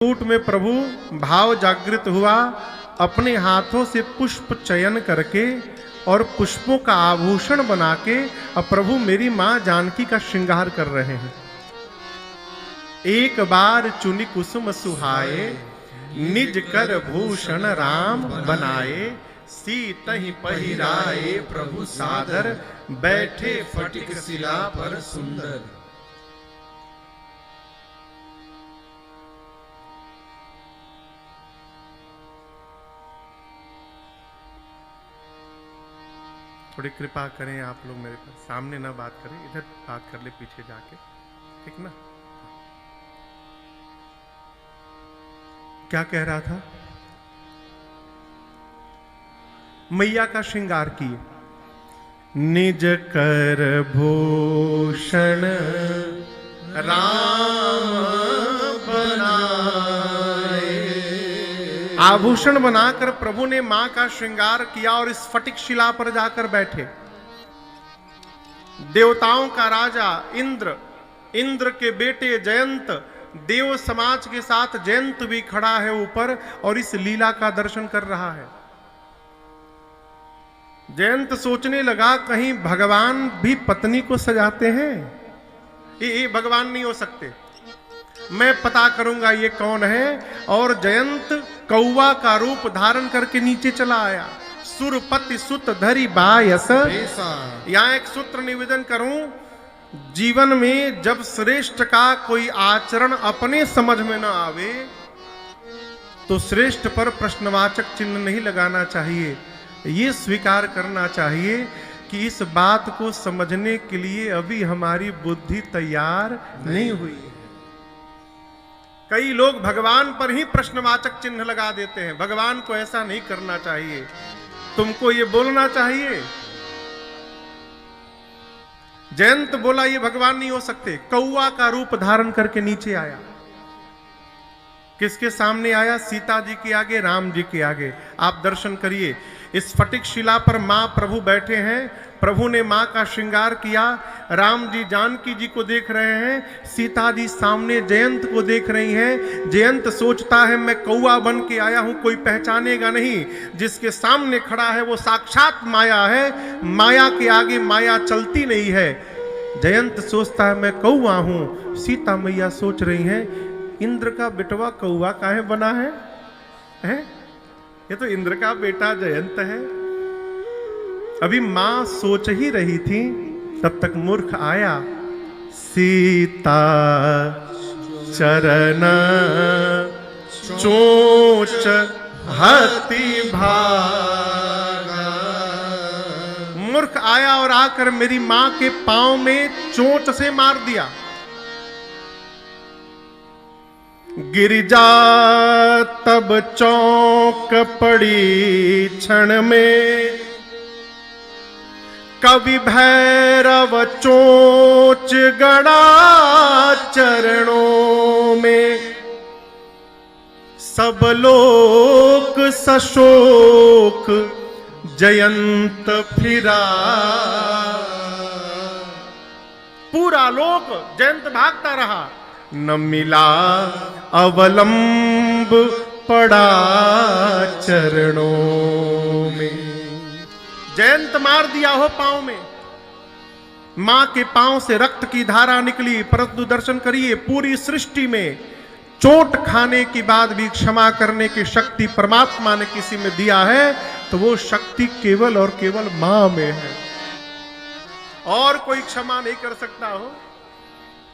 कूट में प्रभु भाव जागृत हुआ, अपने हाथों से पुष्प चयन करके और पुष्पों का आभूषण बना के अब प्रभु मेरी मां जानकी का श्रृंगार कर रहे हैं। एक बार चुनि कुसुम सुहाए, निज कर भूषण राम बनाए, सीतहि पहिराए प्रभु सादर, बैठे फटिक शिला पर सुंदर। थोड़ी कृपा करें आप लोग मेरे पर, सामने ना बात करें, इधर बात कर ले पीछे जाके, ठीक ना। क्या कह रहा था? मैया का श्रृंगार किए, निज कर भूषण राम बनाए। आभूषण बनाकर प्रभु ने मां का श्रृंगार किया और इस फटिक शिला पर जाकर बैठे। देवताओं का राजा इंद्र, इंद्र के बेटे जयंत, देव समाज के साथ जयंत भी खड़ा है ऊपर और इस लीला का दर्शन कर रहा है। जयंत सोचने लगा कहीं भगवान भी पत्नी को सजाते हैं? ये भगवान नहीं हो सकते, मैं पता करूंगा ये कौन है। और जयंत कौवा का रूप धारण करके नीचे चला आया। सुरपति सुत धरि बायस। यहां एक सूत्र निवेदन करूं, जीवन में जब श्रेष्ठ का कोई आचरण अपने समझ में न आवे तो श्रेष्ठ पर प्रश्नवाचक चिन्ह नहीं लगाना चाहिए। ये स्वीकार करना चाहिए कि इस बात को समझने के लिए अभी हमारी बुद्धि तैयार नहीं हुई है। कई लोग भगवान पर ही प्रश्नवाचक चिन्ह लगा देते हैं। भगवान को ऐसा नहीं करना चाहिए, तुमको ये बोलना चाहिए। जयंत बोला ये भगवान नहीं हो सकते। कौवा का रूप धारण करके नीचे आया। किसके सामने आया? सीता जी के आगे, राम जी के आगे। आप दर्शन करिए, इस फटिक शिला पर मां प्रभु बैठे हैं। प्रभु ने मां का श्रृंगार किया। राम जी जानकी जी को देख रहे हैं, सीता जी सामने जयंत को देख रही हैं। जयंत सोचता है मैं कौवा बन के आया हूं, कोई पहचानेगा नहीं। जिसके सामने खड़ा है वो साक्षात माया है, माया के आगे माया चलती नहीं है। जयंत सोचता है मैं कौवा हूं। सीता मैया सोच रही हैं इंद्र का बेटवा कौवा काहे बना है? ये तो इंद्र का बेटा जयंत है। अभी मां सोच ही रही थी, तब तक मूर्ख आया। सीता चरण चोच हति भागा। मूर्ख आया और आकर मेरी मां के पांव में चोंच से मार दिया। गिरिजा तब चौंक पड़ी क्षण में, कवि भैरव चोंच गड़ा चरणों में। सब लोक सशोक जयंत फिरा। पूरा लोक जयंत भागता रहा, न मिला अवलंब पड़ा चरणों में। जयंत मार दिया हो पांव में। मां के पांव से रक्त की धारा निकली। परंतु दर्शन करिए, पूरी सृष्टि में चोट खाने के बाद भी क्षमा करने की शक्ति परमात्मा ने किसी में दिया है तो वो शक्ति केवल और केवल मां में है। और कोई क्षमा नहीं कर सकता हो।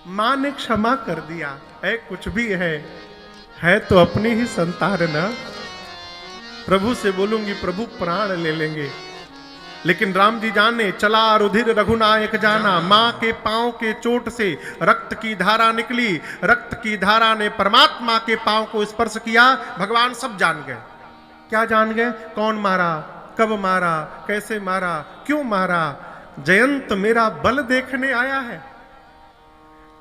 मां ने क्षमा कर दिया है। कुछ भी है तो अपनी ही संतान ना। प्रभु से बोलूंगी प्रभु प्राण ले लेंगे, लेकिन राम जी जाने चला रुधिर रघुनायक जाना। मां के पांव के चोट से रक्त की धारा निकली। रक्त की धारा ने परमात्मा के पांव को स्पर्श किया। भगवान सब जान गए। क्या जान गए? कौन मारा, कब मारा, कैसे मारा, क्यों मारा। जयंत मेरा बल देखने आया है।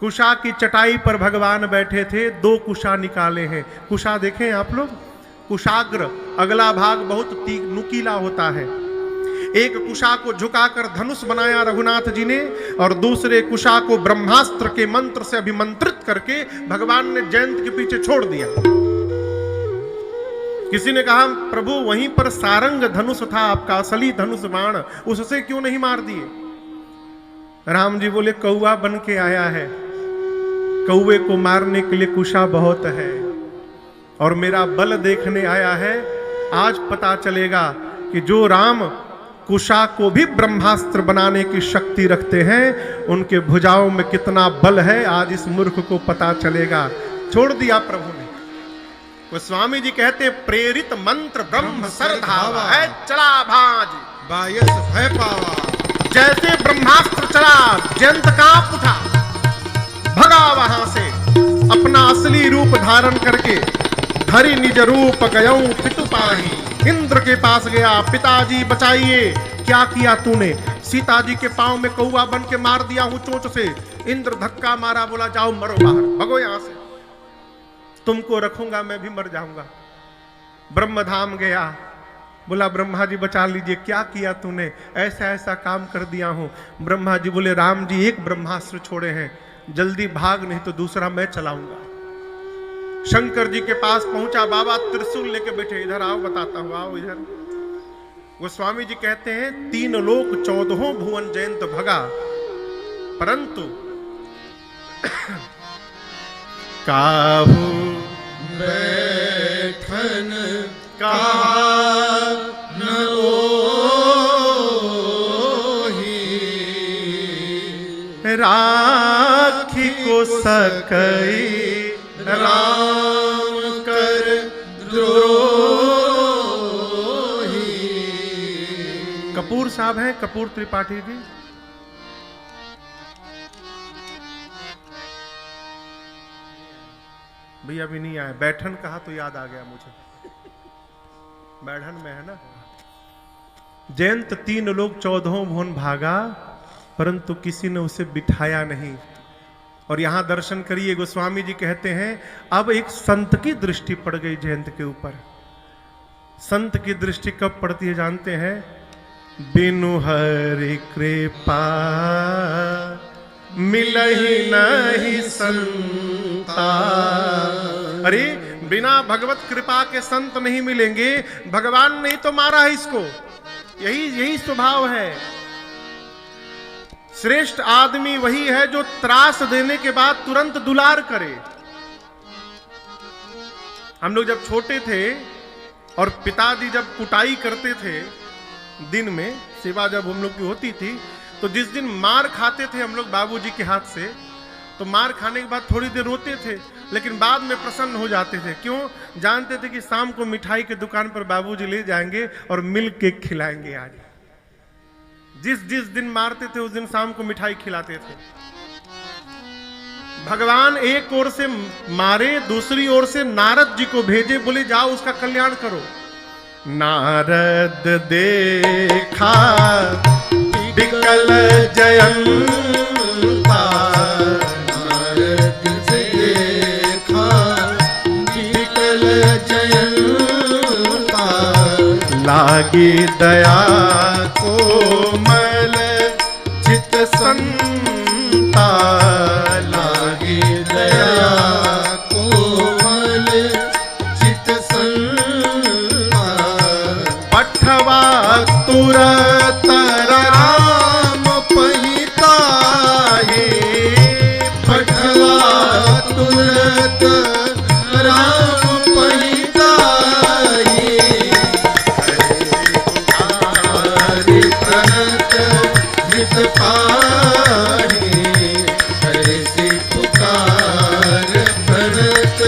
कुशा की चटाई पर भगवान बैठे थे। 2 कुशा निकाले हैं। कुशा देखें आप लोग, कुशाग्र अगला भाग बहुत नुकीला होता है। एक कुशा को झुकाकर धनुष बनाया रघुनाथ जी ने, और दूसरे कुशा को ब्रह्मास्त्र के मंत्र से अभिमंत्रित करके भगवान ने जयंत के पीछे छोड़ दिया। किसी ने कहा प्रभु वहीं पर सारंग धनुष था आपका असली धनुष बाण, उससे क्यों नहीं मार दिए? राम जी बोले कौआ बन के आया है, कौवे को मारने के लिए कुशा बहुत है और मेरा बल देखने आया है। आज पता चलेगा कि जो राम कुशा को भी ब्रह्मास्त्र बनाने की शक्ति रखते हैं, उनके भुजाओं में कितना बल है, आज इस मूर्ख को पता चलेगा। छोड़ दिया प्रभु ने। वो स्वामी जी कहते प्रेरित मंत्र ब्रह्म सर धावा है, चला भाज बायस भय पावा। जैसे ब्रह्मास्त्र चला, जयंत कांप उठा, भगा वहां से अपना असली रूप धारण करके। धरि निज रूप गयऊं पितु पाही, इंद्र के पास गया, पिताजी बचाइए, क्या किया तूने? सीता जी के पांव में कौवा बन के मार दिया हूं चोंच से। इंद्र धक्का मारा, बोला जाओ मरो बाहर, भगो यहां से, तुमको रखूंगा मैं भी मर जाऊंगा। ब्रह्मधाम गया, बोला ब्रह्मा जी बचा लीजिए, क्या किया तूने? ऐसा ऐसा काम कर दिया हूं। ब्रह्मा जी बोले राम जी एक ब्रह्मास्त्र छोड़े हैं, जल्दी भाग नहीं तो दूसरा मैं चलाऊंगा। शंकर जी के पास पहुंचा, बाबा त्रिशूल लेके बैठे, इधर आओ बताता हूं, आओ इधर। वो स्वामी जी कहते हैं 3 लोक 14 भुवन जयंत भगा, परंतु काहू बैठन कहा न ओही, राखी को सकई राम कर द्रोही। कपूर साहब हैं, कपूर त्रिपाठी जी। भैया अभी नहीं आए। बैठन कहा तो याद आ गया मुझे, बैठन में है ना। जयंत 3 लोग 14 भुवन भागा, परंतु किसी ने उसे बिठाया नहीं। और यहां दर्शन करिए, गोस्वामी जी कहते हैं अब एक संत की दृष्टि पड़ गई जयंत के ऊपर। संत की दृष्टि कब पड़ती है जानते हैं? बिनु हरि कृपा मिलहि नहीं संता। अरे बिना भगवत कृपा के संत नहीं मिलेंगे। भगवान ने तो मारा है इसको, यही स्वभाव है। श्रेष्ठ आदमी वही है जो त्रास देने के बाद तुरंत दुलार करे। हम लोग जब छोटे थे और पिताजी जब कुटाई करते थे, दिन में सेवा जब हम लोग की होती थी, तो जिस दिन मार खाते थे हम लोग बाबूजी के हाथ से, तो मार खाने के बाद थोड़ी देर रोते थे, लेकिन बाद में प्रसन्न हो जाते थे। क्यों? जानते थे कि शाम को मिठाई की दुकान पर बाबूजी ले जाएंगे और मिल्क केक खिलाएंगे। आज जिस दिन मारते थे उस दिन शाम को मिठाई खिलाते थे। भगवान एक ओर से मारे, दूसरी ओर से नारद जी को भेजे, बोले जाओ उसका कल्याण करो। नारद देखा विकल जयंता, नारद देखा विकल जयंता, लागी दया कोमल चित संता, लागी दया कोमल चित संता, पठवा तुरत राम पहिताहि, पठवा तुरत राम पहिताहि, हरि प्रणत हित पाहि, हरि पुकार प्रणत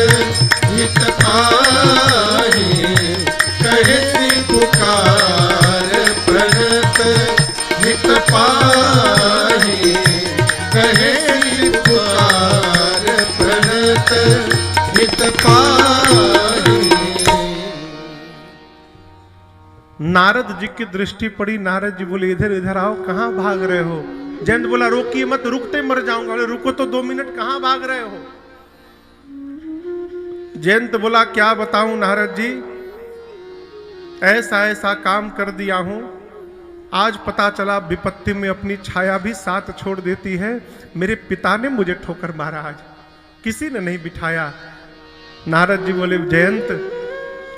हित पाहि, हरि पुकार प्रणत हित पाहि, कहे पुकार प्रणत हित पाहि। नारद जी की दृष्टि पड़ी। नारद जी बोले इधर इधर आओ, कहां भाग रहे हो? जयंत बोला रोकिए मत, रुकते मर जाऊंगा। बोले रुको तो 2 मिनट, कहां भाग रहे हो? जयंत बोला क्या बताऊं नारद जी, ऐसा ऐसा काम कर दिया हूं, आज पता चला विपत्ति में अपनी छाया भी साथ छोड़ देती है। मेरे पिता ने मुझे ठोकर मारा, आज किसी ने नहीं बिठाया। नारद जी बोले जयंत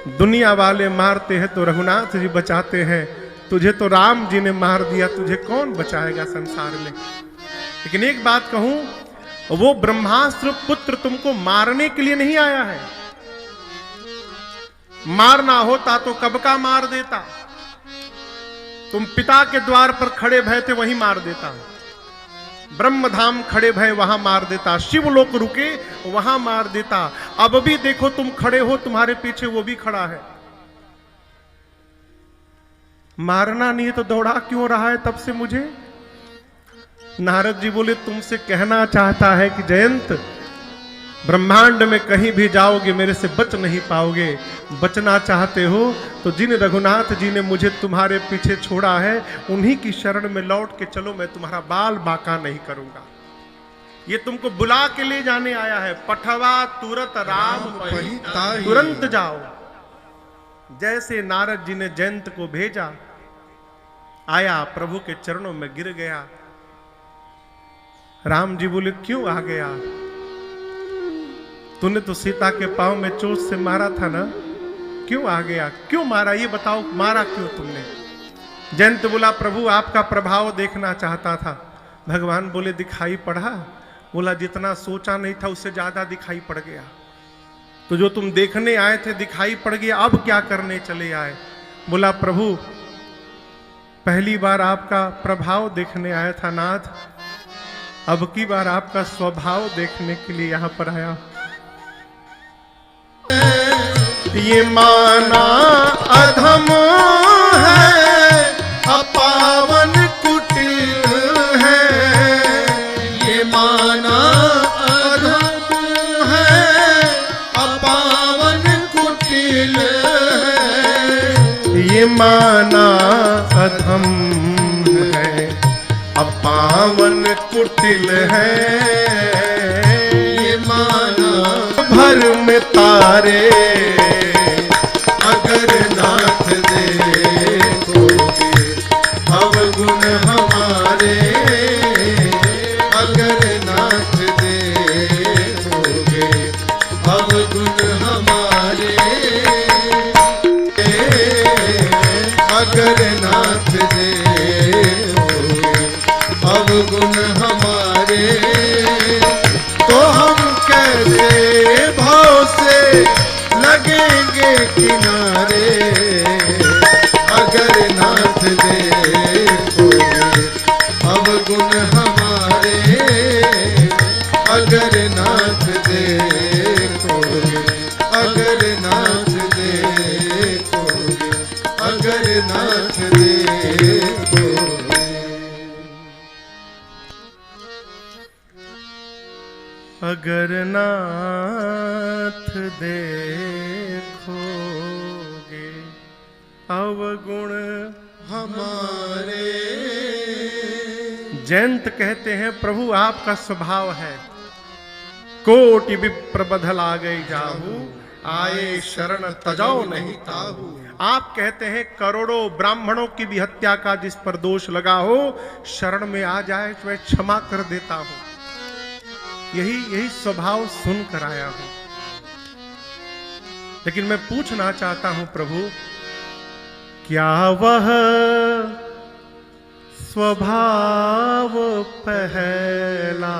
दुनिया वाले मारते हैं तो रघुनाथ जी बचाते हैं, तुझे तो राम जी ने मार दिया, तुझे कौन बचाएगा संसार में। लेकिन एक बात कहूं, वो ब्रह्मास्त्र पुत्र तुमको मारने के लिए नहीं आया है। मारना होता तो कब का मार देता। तुम पिता के द्वार पर खड़े भय थे, वहीं मार देता। ब्रह्मधाम खड़े भय, वहां मार देता। शिवलोक रुके, वहां मार देता। अब भी देखो तुम खड़े हो, तुम्हारे पीछे वो भी खड़ा है। मारना नहीं है तो दौड़ा क्यों रहा है तब से मुझे। नारद जी बोले तुमसे कहना चाहता है कि जयंत, ब्रह्मांड में कहीं भी जाओगे मेरे से बच नहीं पाओगे। बचना चाहते हो तो जिन रघुनाथ जी ने मुझे तुम्हारे पीछे छोड़ा है, उन्हीं की शरण में लौट के चलो, मैं तुम्हारा बाल बांका नहीं करूंगा। ये तुमको बुला के ले जाने आया है। पठवा तुरत राम पहिताहि। तुरंत जाओ। जैसे नारद जी ने जयंत को भेजा, आया प्रभु के चरणों में गिर गया। राम जी बोले क्यों आ गया, तूने तो सीता के पांव में चोट से मारा था ना, क्यों आ गया, क्यों मारा, ये बताओ, मारा क्यों तुमने। जयंत बोला प्रभु आपका प्रभाव देखना चाहता था। भगवान बोले दिखाई पड़ा। बोला जितना सोचा नहीं था उससे ज्यादा दिखाई पड़ गया। तो जो तुम देखने आए थे दिखाई पड़ गया, अब क्या करने चले आए। बोला प्रभु पहली बार आपका प्रभाव देखने आया था नाथ, अब की बार आपका स्वभाव देखने के लिए यहां पर आया। ये माना अधम है, अपावन कुटिल है। ये माना अधम है, अपावन कुटिल है। ये माना अधम है, अपावन कुटिल है। ये माना भर में तारे अगर नाथ देखोगे अवगुण हमारे। अगर नाथ देखोगे अवगुण हमारे। अगर नाथ देखोगे अवगुण हमारे, तो हम कैसे भाव से लगेंगे किनारे। अगर नाथ देखोगे अवगुण हमारे। अगर नाथ देखोगे, अगर नाथ देखोगे, अगर नाथ देखोगे। अगर नाथ देखोगे अवगुण हमारे। जयंत कहते हैं प्रभु आपका स्वभाव है, कोटि विप्र बधल आ गई जाहू, आए शरण तजाओ नहीं ताहू। आप कहते हैं करोड़ों ब्राह्मणों की भी हत्या का जिस पर दोष लगा हो, शरण में आ जाए तो मैं क्षमा कर देता हूं। यही स्वभाव सुन कर आया हूं। लेकिन मैं पूछना चाहता हूं प्रभु, क्या वह स्वभाव पहला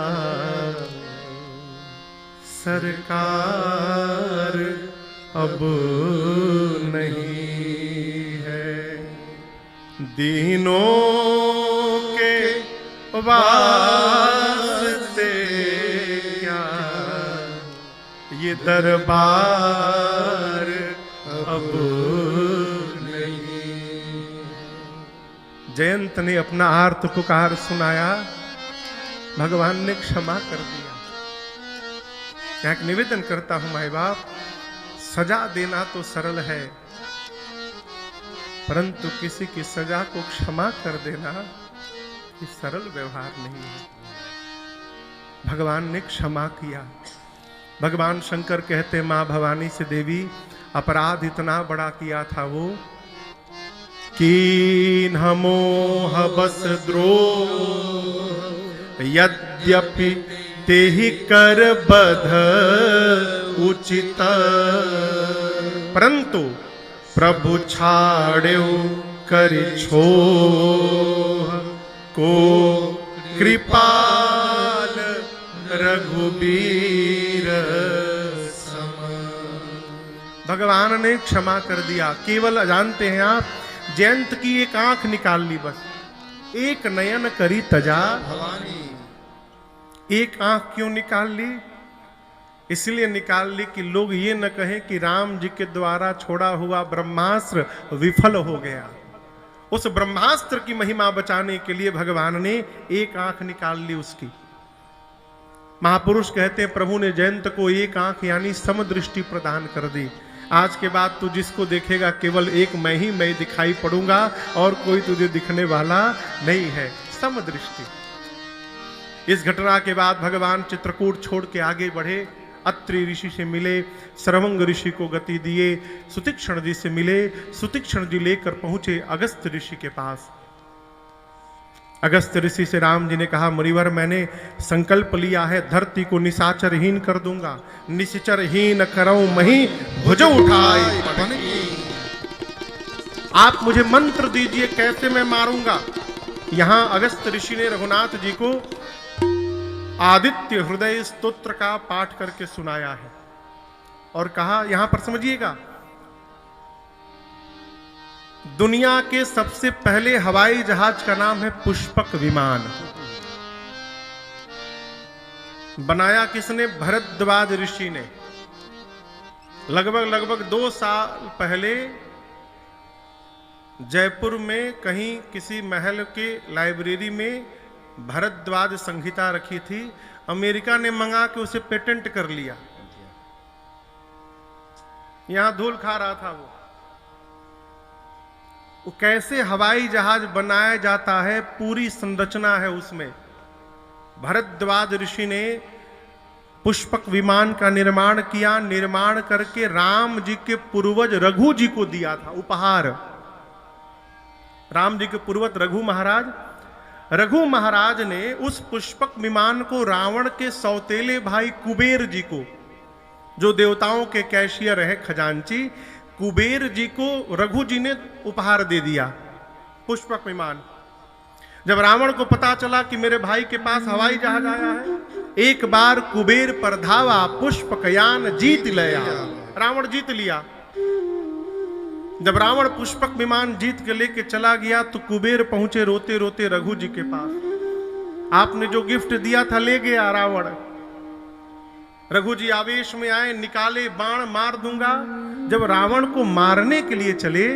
सरकार अब नहीं है। दीनों के वास्ते क्या ये दरबार अब नहीं। जयंत ने अपना आर्त पुकार सुनाया, भगवान ने क्षमा कर दिया। मैं एक निवेदन करता हूं माई बाप, सजा देना तो सरल है, परंतु किसी की सजा को क्षमा कर देना ये सरल व्यवहार नहीं है। भगवान ने क्षमा किया। भगवान शंकर कहते मां भवानी से, देवी अपराध इतना बड़ा किया था वो, कीन मोह बस द्रोह यद्यपि तेहि कर बध उचित। परंतु प्रभु छाड़्यो कर छोह को कृपाल रघुबीर सम। भगवान ने क्षमा कर दिया। केवल जानते हैं आप, जयंत की एक आंख निकाल ली, बस एक नयन करी तजा भवानी। एक आंख क्यों निकाल ली? इसलिए निकाल ली कि लोग ये न कहें कि राम जी के द्वारा छोड़ा हुआ ब्रह्मास्त्र विफल हो गया। उस ब्रह्मास्त्र की महिमा बचाने के लिए भगवान ने एक आंख निकाल ली उसकी। महापुरुष कहते हैं प्रभु ने जयंत को एक आंख यानी समदृष्टि प्रदान कर दी। आज के बाद तू जिसको देखेगा केवल एक मैं ही मैं दिखाई पड़ूंगा और कोई तुझे दिखने वाला नहीं है, समदृष्टि। इस घटना के बाद भगवान चित्रकूट छोड़ के आगे बढ़े, अत्रि ऋषि से मिले, श्रवंग ऋषि को गति दिए, सुतीक्षण जी से मिले, सुतीक्षण जी लेकर पहुंचे अगस्त ऋषि के पास। अगस्त ऋषि से राम जी ने कहा, मुनिवर मैंने संकल्प लिया है, धरती को निशाचरहीन कर दूंगा, निश्चरहीन करऊं मही भुज उठाई पटनी। आप मुझे मंत्र दीजिए कैसे मैं मारूंगा। यहां अगस्त ऋषि ने रघुनाथ जी को आदित्य हृदय स्तोत्र का पाठ करके सुनाया है और कहा, यहां पर समझिएगा, दुनिया के सबसे पहले हवाई जहाज का नाम है पुष्पक विमान। बनाया किसने? भरद्वाज ऋषि ने। लगभग 2 साल पहले जयपुर में कहीं किसी महल के लाइब्रेरी में भरद्वाज संहिता रखी थी। अमेरिका ने मंगा के उसे पेटेंट कर लिया। यहां धूल खा रहा था वो कैसे हवाई जहाज बनाया जाता है, पूरी संरचना है उसमें। भरद्वाज ऋषि ने पुष्पक विमान का निर्माण किया। निर्माण करके राम जी के पूर्वज रघु जी को दिया था उपहार। राम जी के पूर्वज रघु महाराज ने उस पुष्पक विमान को रावण के सौतेले भाई कुबेर जी को, जो देवताओं के कैशियर है, खजांची, कुबेर जी को रघु जी ने उपहार दे दिया पुष्पक विमान। जब रावण को पता चला कि मेरे भाई के पास हवाई जहाज आया है, एक बार कुबेर पर धावा, पुष्पकयान जीत लिया। रावण जीत लिया। जब रावण पुष्पक विमान जीत के लेके चला गया तो कुबेर पहुंचे रोते रोते रघु जी के पास। आपने जो गिफ्ट दिया था ले गया रावण। रघु जी आवेश में आए, निकाले बाण, मार दूंगा। जब रावण को मारने के लिए चले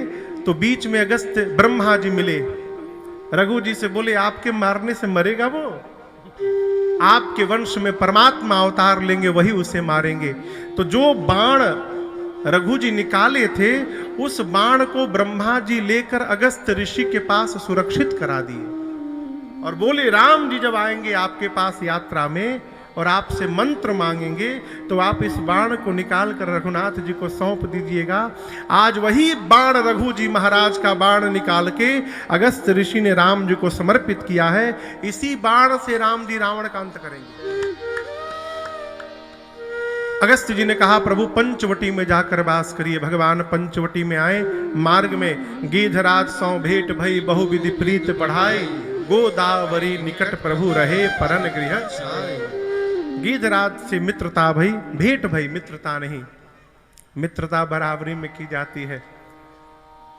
तो बीच में अगस्त ब्रह्मा जी मिले। रघु जी से बोले, आपके मारने से मरेगा वो? आपके वंश में परमात्मा अवतार लेंगे, वही उसे मारेंगे। तो जो बाण रघु जी निकाले थे, उस बाण को ब्रह्मा जी लेकर अगस्त ऋषि के पास सुरक्षित करा दिए और बोले, राम जी जब आएंगे आपके पास यात्रा में और आपसे मंत्र मांगेंगे तो आप इस बाण को निकाल कर रघुनाथ जी को सौंप दीजिएगा। आज वही बाण रघु जी महाराज का बाण निकाल के अगस्त ऋषि ने राम जी को समर्पित किया है। इसी बाण से राम जी रावण का अंत करेंगे। अगस्त जी ने कहा, प्रभु पंचवटी में जाकर वास करिए। भगवान पंचवटी में आए। मार्ग में गिधराज सौ भेंट भई, बहुविधि प्रीत बढ़ाई, गोदावरी निकट प्रभु रहे, परन गृह छाए। गिधराज से मित्रता भई, भेंट भई, मित्रता नहीं, मित्रता बराबरी में की जाती है।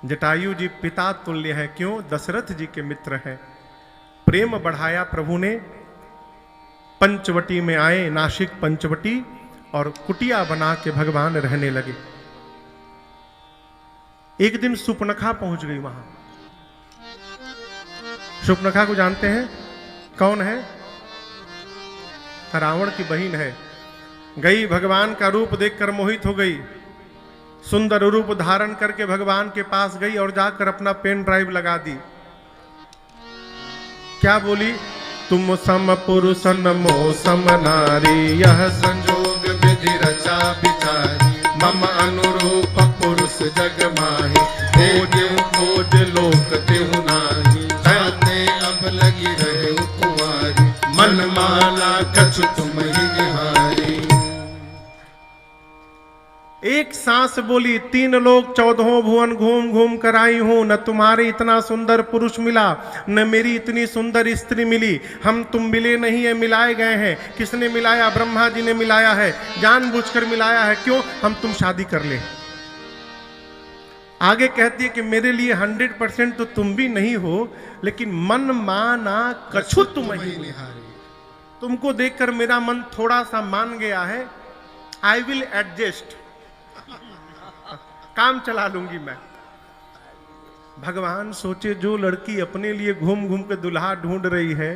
जटायु जी पिता तुल्य है, क्यों? दशरथ जी के मित्र हैं। प्रेम बढ़ाया प्रभु ने। पंचवटी में आए, नासिक पंचवटी, और कुटिया बना के भगवान रहने लगे। एक दिन सुपनखा पहुंच गई वहां। सुपनखा को जानते हैं? कौन है? रावण की बहन है। गई, भगवान का रूप देखकर मोहित हो गई। सुंदर रूप धारण करके भगवान के पास गई और जाकर अपना पेन ड्राइव लगा दी। क्या बोली? तुम सम पुरुष नमो सम नारी, यह संजोग विधि रचा विचारी, मम अनुरूप पुरुष जग माही, खोज लोक तेहु नाही, कहते अब लगी रहे कुंवारी, मन माना कछु तुम ही निहारी। एक सांस बोली, 3 लोग 14 भुवन घूम घूम कर आई हूं, न तुम्हारे इतना सुंदर पुरुष मिला, न मेरी इतनी सुंदर स्त्री मिली। हम तुम मिले नहीं है, मिलाए गए हैं। किसने मिलाया? ब्रह्मा जी ने मिलाया है, जानबूझकर मिलाया है। क्यों? हम तुम शादी कर ले। आगे कहती है कि मेरे लिए 100% तो तुम भी नहीं हो, लेकिन मन माना कछु तुम ही निहारी। तुमको देखकर मेरा मन थोड़ा सा मान गया है। आई विल एडजस्ट, काम चला लूंगी मैं। भगवान सोचे जो लड़की अपने लिए घूम घूम के दुल्हा ढूंढ रही है,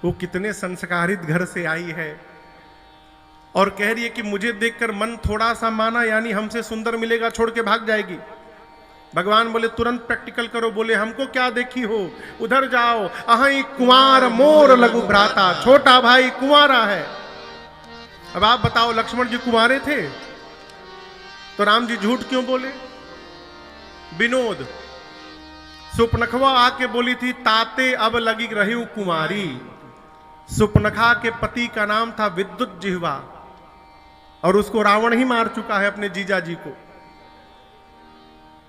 वो कितने संस्कारित घर से आई है, और कह रही है कि मुझे देखकर मन थोड़ा सा माना, यानी हमसे सुंदर मिलेगा, छोड़ के भाग जाएगी। भगवान बोले तुरंत प्रैक्टिकल करो। बोले हमको क्या देखी हो, उधर जाओ। अहि कुंवार मोर लघु भ्राता, छोटा भाई कुंवारा है। अब आप बताओ, लक्ष्मण जी कुंवारे थे तो राम जी झूठ क्यों बोले? विनोद, सुपनखवा आके बोली थी ताते अब लगी रही हूं कुंवारी। सुपनखा के पति का नाम था विद्युत जिह्वा, और उसको रावण ही मार चुका है, अपने जीजा जी को।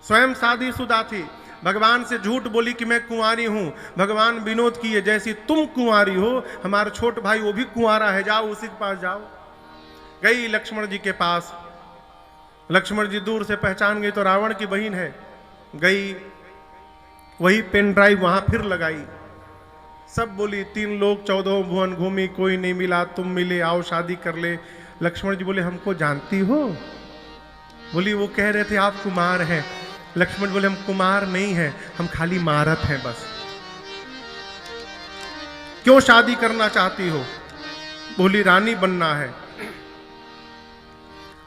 स्वयं शादीशुदा थी, भगवान से झूठ बोली कि मैं कुंवारी हूं। भगवान विनोद किए, जैसी तुम कुंवारी हो, हमारा छोट भाई वो भी कुंवारा है, जाओ उसी के पास जाओ। गई लक्ष्मण जी के पास। लक्ष्मण जी दूर से पहचान गई तो रावण की बहन है। गई, वही पेन ड्राइव वहां फिर लगाई। सब बोली 3 लोग 14 भुवन घूमी, कोई नहीं मिला, तुम मिले, आओ शादी कर ले। लक्ष्मण जी बोले हमको जानती हो? बोली वो कह रहे थे आप कुमार हैं। लक्ष्मण बोले हम कुमार नहीं हैं, हम खाली मारत हैं बस। क्यों शादी करना चाहती हो? बोली रानी बनना है।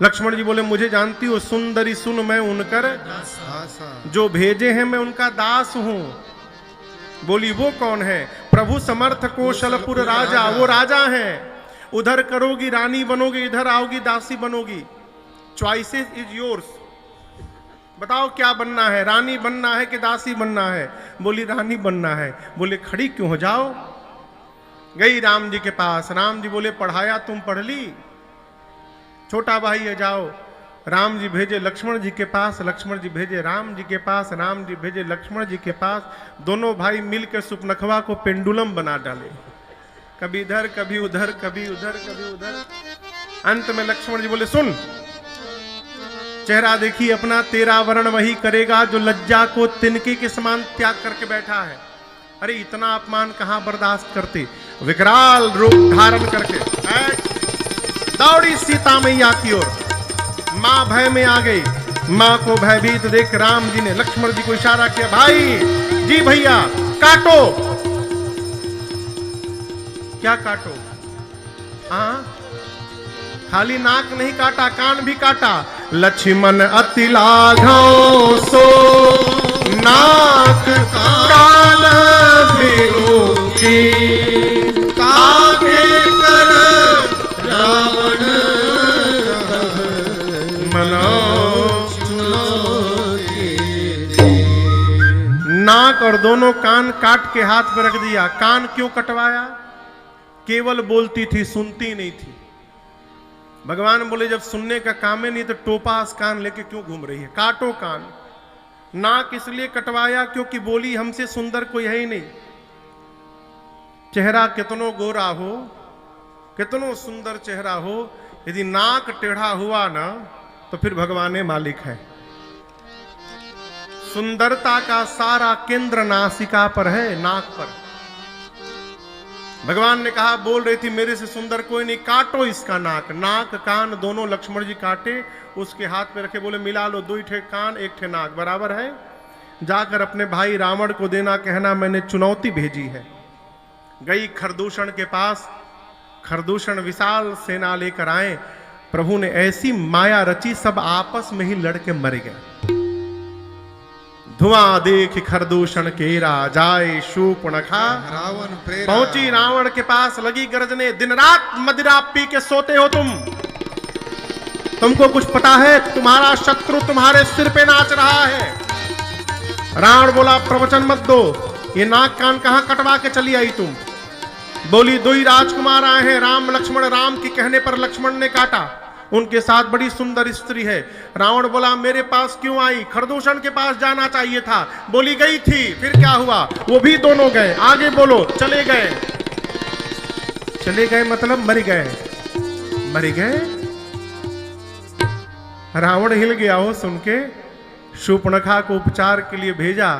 लक्ष्मण जी बोले मुझे जानती हो, सुंदरी सुन मैं उनकर जो भेजे हैं मैं उनका दास हूं। बोली वो कौन है? प्रभु समर्थ कौशलपुर राजा, वो राजा हैं। उधर करोगी रानी बनोगी, इधर आओगी दासी बनोगी। Choices is yours. बताओ क्या बनना है, रानी बनना है कि दासी बनना है? बोली रानी बनना है। बोले खड़ी क्यों हो जाओ। गई राम जी के पास। राम जी बोले पढ़ाया तुम पढ़ ली, छोटा भाई है जाओ। राम जी भेजे लक्ष्मण जी के पास, लक्ष्मण जी भेजे राम जी के पास, राम जी भेजे लक्ष्मण जी के पास। दोनों भाई मिलकर सुपनखवा को पेंडुलम बना डाले, कभी इधर कभी उधर, कभी उधर कभी उधर। अंत में लक्ष्मण जी बोले सुन, चेहरा देखी अपना, तेरा वर्ण वही करेगा जो लज्जा को तिनके के समान त्याग करके बैठा है। अरे इतना अपमान कहां बर्दाश्त करते। विकराल रूप धारण करके दौड़ी सीता मैया की ओर। मां भय में आ गई। मां को भयभीत देख राम जी ने लक्ष्मण जी को इशारा किया, भाई जी भैया काटो। क्या काटो? हाँ, खाली नाक नहीं काटा, कान भी काटा। लक्ष्मण अति लाघव सो नाक कान भी काके कर रावण नाक और दोनों कान काट के हाथ में रख दिया। कान क्यों कटवाया? केवल बोलती थी, सुनती नहीं थी। भगवान बोले जब सुनने का काम है नहीं तो टोपास कान लेके क्यों घूम रही है, काटो कान। नाक इसलिए कटवाया क्योंकि बोली हमसे सुंदर कोई है ही नहीं। चेहरा कितनो गोरा हो, कितनो सुंदर चेहरा हो, यदि नाक टेढ़ा हुआ ना तो फिर भगवान मालिक है। सुंदरता का सारा केंद्र नासिका पर है, नाक पर। भगवान ने कहा, बोल रही थी मेरे से सुंदर कोई नहीं, काटो इसका नाक। नाक कान दोनों लक्ष्मण जी काटे, उसके हाथ पे रखे, बोले मिला लो, 2 ठे कान 1 ठे नाक बराबर है। जाकर अपने भाई रावण को देना, कहना मैंने चुनौती भेजी है। गई खरदूषण के पास। खरदूषण विशाल सेना लेकर आए। प्रभु ने ऐसी माया रची, सब आपस में ही लड़के मर गए। धुआं देख खरदूषण केरा, जाए शूर्पणखा रावण प्रेरा। पहुंची रावण के पास, लगी गरजने, दिन रात मदिरा पी के सोते हो तुमको कुछ पता है? तुम्हारा शत्रु तुम्हारे सिर पे नाच रहा है। रावण बोला प्रवचन मत दो, ये नाक कान कहां कटवा के चली आई तुम? बोली 2 ही राजकुमार आए हैं, राम लक्ष्मण। राम के कहने पर लक्ष्मण ने काटा। उनके साथ बड़ी सुंदर स्त्री है। रावण बोला मेरे पास क्यों आई, खरदूषण के पास जाना चाहिए था। बोली गई थी, फिर क्या हुआ, वो भी दोनों गए। आगे बोलो, चले गए। चले गए मतलब मर गए, मर गए। रावण हिल गया हो सुन के, शूर्पणखा को उपचार के लिए भेजा।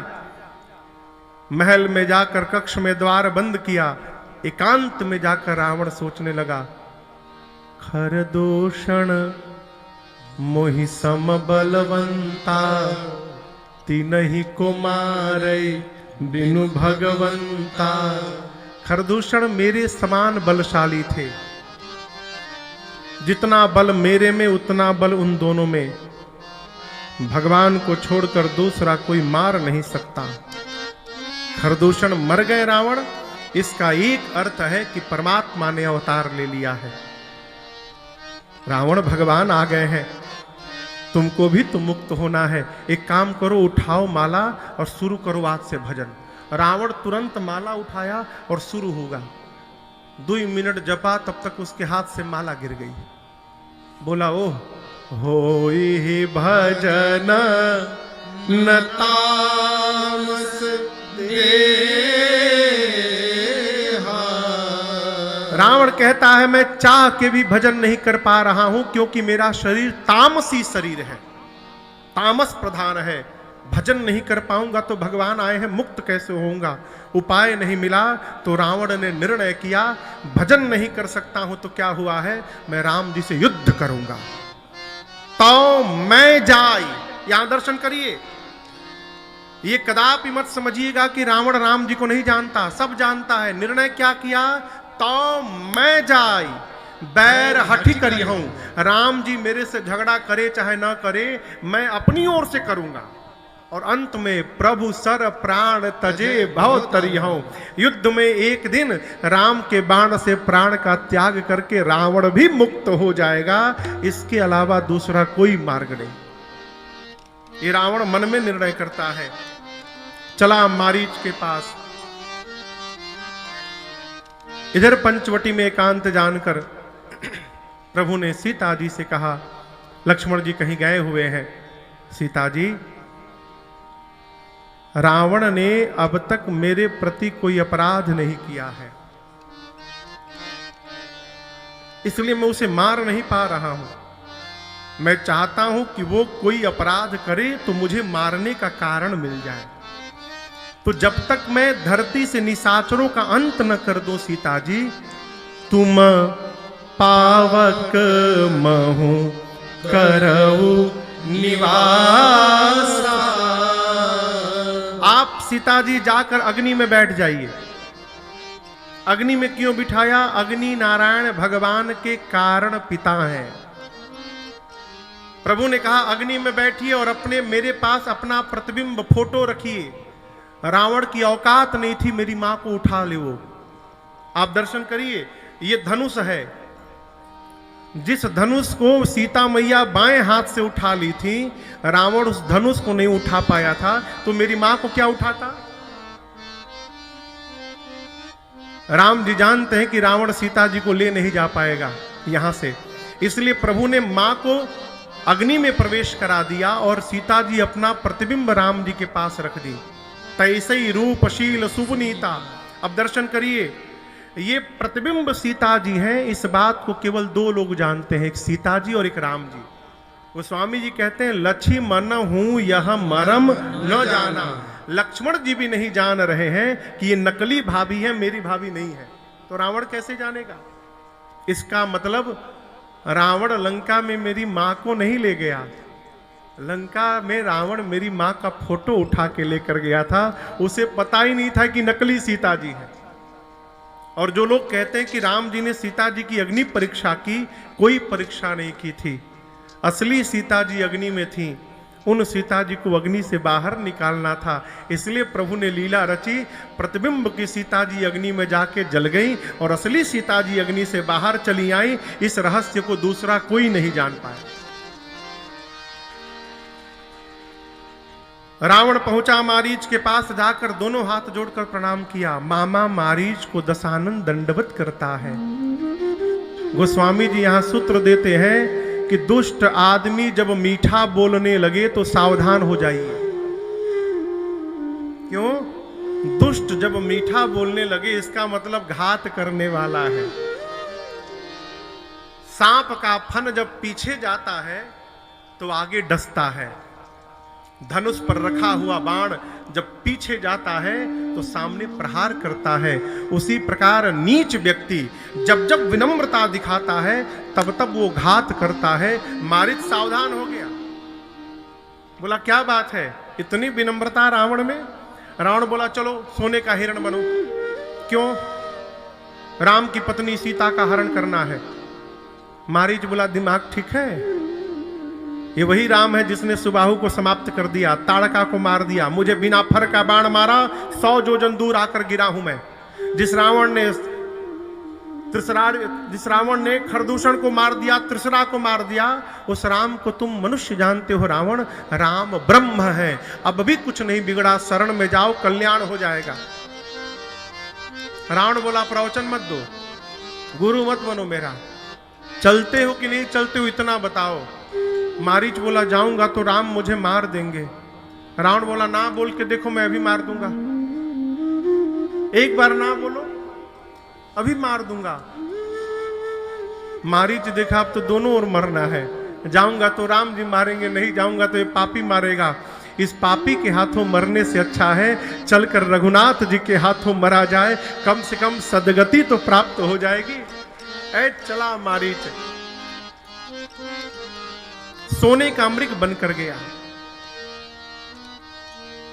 महल में जाकर कक्ष में द्वार बंद किया। एकांत में जाकर रावण सोचने लगा, खरदूषण मोहि सम बलवंता, तिनहि को मारै बिनु भगवंता। खरदूषण मेरे समान बलशाली थे, जितना बल मेरे में उतना बल उन दोनों में। भगवान को छोड़कर दूसरा कोई मार नहीं सकता। खरदूषण मर गए रावण, इसका एक अर्थ है कि परमात्मा ने अवतार ले लिया है। रावण भगवान आ गए हैं, तुमको भी तो मुक्त होना है। एक काम करो, उठाओ माला और शुरू करो आज से भजन। रावण तुरंत माला उठाया और शुरू होगा। 2 मिनट जपा, तब तक उसके हाथ से माला गिर गई। बोला ओह होई भजन न तामस देहा। रावण कहता है मैं चाह के भी भजन नहीं कर पा रहा हूं, क्योंकि मेरा शरीर तामसी शरीर है, तामस प्रधान है। भजन नहीं कर पाऊंगा तो भगवान आए हैं, मुक्त कैसे होऊंगा। उपाय नहीं मिला तो रावण ने निर्णय किया, भजन नहीं कर सकता हूं तो क्या हुआ है, मैं राम जी से युद्ध करूंगा। तो मैं जाई, यहां दर्शन करिए। ये कदापि मत समझिएगा कि रावण राम जी को नहीं जानता, सब जानता है। निर्णय क्या किया, तो मैं जाई बैर हठी करी हूं। राम जी मेरे से झगड़ा करे चाहे ना करे, मैं अपनी ओर से करूंगा। और अंत में प्रभु सर प्राण तजे भव तरी हूं। युद्ध में एक दिन राम के बाण से प्राण का त्याग करके रावण भी मुक्त हो जाएगा। इसके अलावा दूसरा कोई मार्ग नहीं। ये रावण मन में निर्णय करता है। चला मारीच के पास। इधर पंचवटी में एकांत जानकर प्रभु ने सीता जी से कहा, लक्ष्मण जी कहीं गए हुए हैं। सीता जी, रावण ने अब तक मेरे प्रति कोई अपराध नहीं किया है, इसलिए मैं उसे मार नहीं पा रहा हूं। मैं चाहता हूं कि वो कोई अपराध करे तो मुझे मारने का कारण मिल जाए। तो जब तक मैं धरती से निशाचरों का अंत न कर दूं सीता जी, तुम पावक महु करऊ निवास। आप सीता जी जाकर अग्नि में बैठ जाइए। अग्नि में क्यों बिठाया, अग्नि नारायण भगवान के कारण पिता हैं। प्रभु ने कहा अग्नि में बैठिए और अपने मेरे पास अपना प्रतिबिंब फोटो रखिए। रावण की औकात नहीं थी मेरी मां को उठा ले। वो आप दर्शन करिए, ये धनुष है। जिस धनुष को सीता मैया बाएं हाथ से उठा ली थी, रावण उस धनुष को नहीं उठा पाया था, तो मेरी मां को क्या उठाता। राम जी जानते हैं कि रावण सीता जी को ले नहीं जा पाएगा यहां से, इसलिए प्रभु ने मां को अग्नि में प्रवेश करा दिया और सीता जी अपना प्रतिबिंब राम जी के पास रख दी। तैसे ही रूपशील सुपुनीता। अब दर्शन करिए, ये प्रतिबिंब सीता जी हैं। इस बात को केवल 2 लोग जानते हैं, एक सीता जी और एक राम जी। वो स्वामी जी कहते हैं लक्ष्मी मन हूं यह मरम न जाना। लक्ष्मण जी भी नहीं जान रहे हैं कि ये नकली भाभी है, मेरी भाभी नहीं है, तो रावण कैसे जानेगा। इसका मतलब रावण लंका में मेरी मां को नहीं ले गया, लंका में रावण मेरी मां का फोटो उठा के लेकर गया था। उसे पता ही नहीं था कि नकली सीता जी है। और जो लोग कहते हैं कि राम जी ने सीता जी की अग्नि परीक्षा की, कोई परीक्षा नहीं की थी। असली सीता जी अग्नि में थी, उन सीता जी को अग्नि से बाहर निकालना था। इसलिए प्रभु ने लीला रची, प्रतिबिंब की सीता जी अग्नि में जाके जल गई और असली सीता जी अग्नि से बाहर चली आई। इस रहस्य को दूसरा कोई नहीं जान पाया। रावण पहुंचा मारीच के पास, जाकर दोनों हाथ जोड़कर प्रणाम किया। मामा मारीच को दशानन दंडवत करता है। गोस्वामी जी यहां सूत्र देते हैं कि दुष्ट आदमी जब मीठा बोलने लगे तो सावधान हो जाइए। क्यों? दुष्ट जब मीठा बोलने लगे इसका मतलब घात करने वाला है। सांप का फन जब पीछे जाता है तो आगे डसता है। धनुष पर रखा हुआ बाण जब पीछे जाता है तो सामने प्रहार करता है। उसी प्रकार नीच व्यक्ति जब जब विनम्रता दिखाता है तब तब वो घात करता है। मारीच सावधान हो गया, बोला क्या बात है, इतनी विनम्रता रावण में? रावण बोला चलो सोने का हिरण बनो। क्यों? राम की पत्नी सीता का हरण करना है। मारीच बोला दिमाग ठीक है? ये वही राम है जिसने सुबाहु को समाप्त कर दिया, ताड़का को मार दिया, मुझे बिना फर का बाण मारा, 100 योजन दूर आकर गिरा हूं मैं। जिस रावण ने खरदूषण को मार दिया, त्रिसरा को मार दिया, उस राम को तुम मनुष्य जानते हो रावण? राम ब्रह्म है। अब भी कुछ नहीं बिगड़ा, शरण में जाओ, कल्याण हो जाएगा। रावण बोला प्रवचन मत दो, गुरु मत बनो मेरा, चलते हो कि नहीं चलते हो इतना बताओ। मारीच बोला जाऊंगा तो राम मुझे मार देंगे। रावण बोला ना बोल के देखो, मैं अभी मार दूंगा। एक बार ना बोलो, अभी मार दूंगा। मारीच देखा अब तो दोनों ओर मरना है, जाऊंगा तो राम जी मारेंगे, नहीं जाऊंगा तो ये पापी मारेगा। इस पापी के हाथों मरने से अच्छा है चलकर रघुनाथ जी के हाथों मरा जाए, कम से कम सदगति तो प्राप्त हो जाएगी। ऐ चला मारीच, सोने का मृग बनकर गया।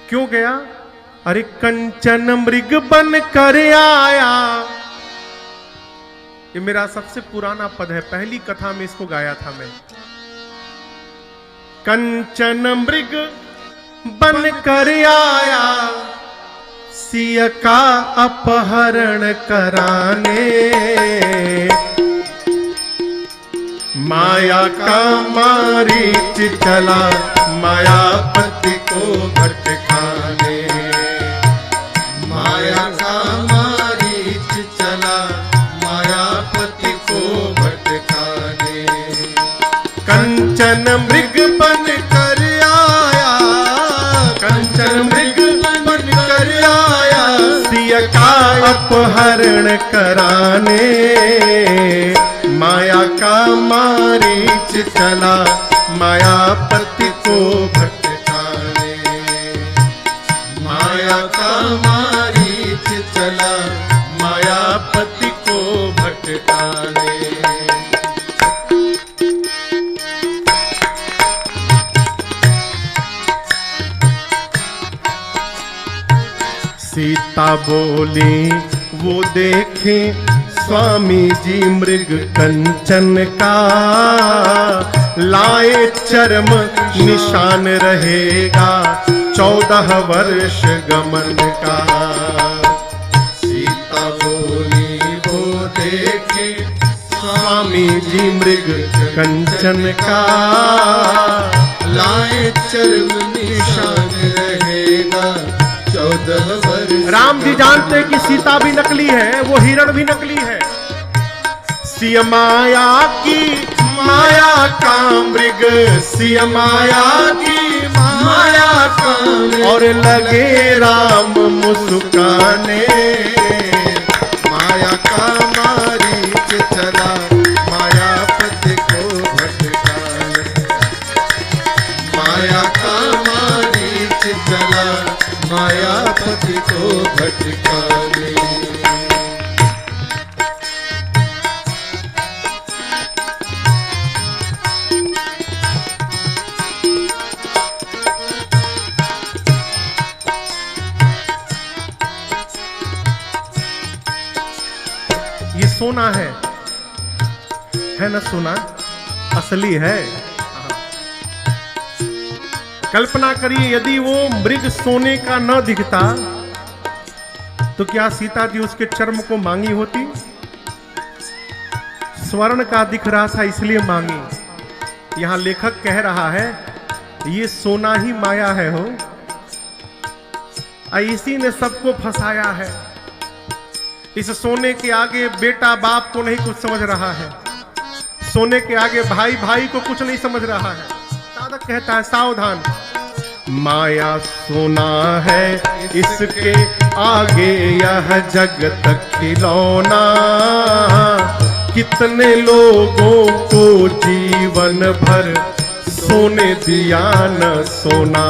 क्यों गया? अरे कंचन मृग बनकर आया। ये मेरा सबसे पुराना पद है, पहली कथा में इसको गाया था मैं। कंचन मृग बनकर आया, सिया का अपहरण कराने, माया का मारीच चला, मायापति को भटकाने। माया का मारीच चला, मायापति को भटकाने। कंचन मृग बन कर आया, कंचन मृग बन कर आया, सिया का अपहरण कराने, माया का मारीच चला, मायापति को भटकाने। माया का मारीच चला, मायापति को भटकाने। सीता बोली वो देखे स्वामी जी मृग कंचन का, लाए चर्म निशान रहेगा 14 वर्ष गमन का। सीता बोली वो देखे स्वामी जी मृग कंचन का, लाए चर्म निशान रहेगा 14 वर्ष। राम जी जानते कि सीता भी नकली है, वो हिरण भी नकली है। सिय माया की माया का मृग, सिय माया की माया का मृग, और लगे राम मुस्काने। माया का मारीच चला, मायापति को भटकाने। माया का मारीच चला, मायापति को भटकाने। ये सोना है ना सोना? असली है। कल्पना करिए यदि वो मृग सोने का न दिखता तो क्या सीता जी उसके चर्म को मांगी होती? स्वर्ण का दिख रहा था इसलिए मांगी। यहां लेखक कह रहा है ये सोना ही माया है हो, इसी ने सबको फंसाया है। इस सोने के आगे बेटा बाप को नहीं कुछ समझ रहा है। सोने के आगे भाई भाई को कुछ नहीं समझ रहा है। साधक कहता है सावधान, माया सोना है इसके आगे यह जगत खिलौना, कितने लोगों को जीवन भर सोने दिया न सोना।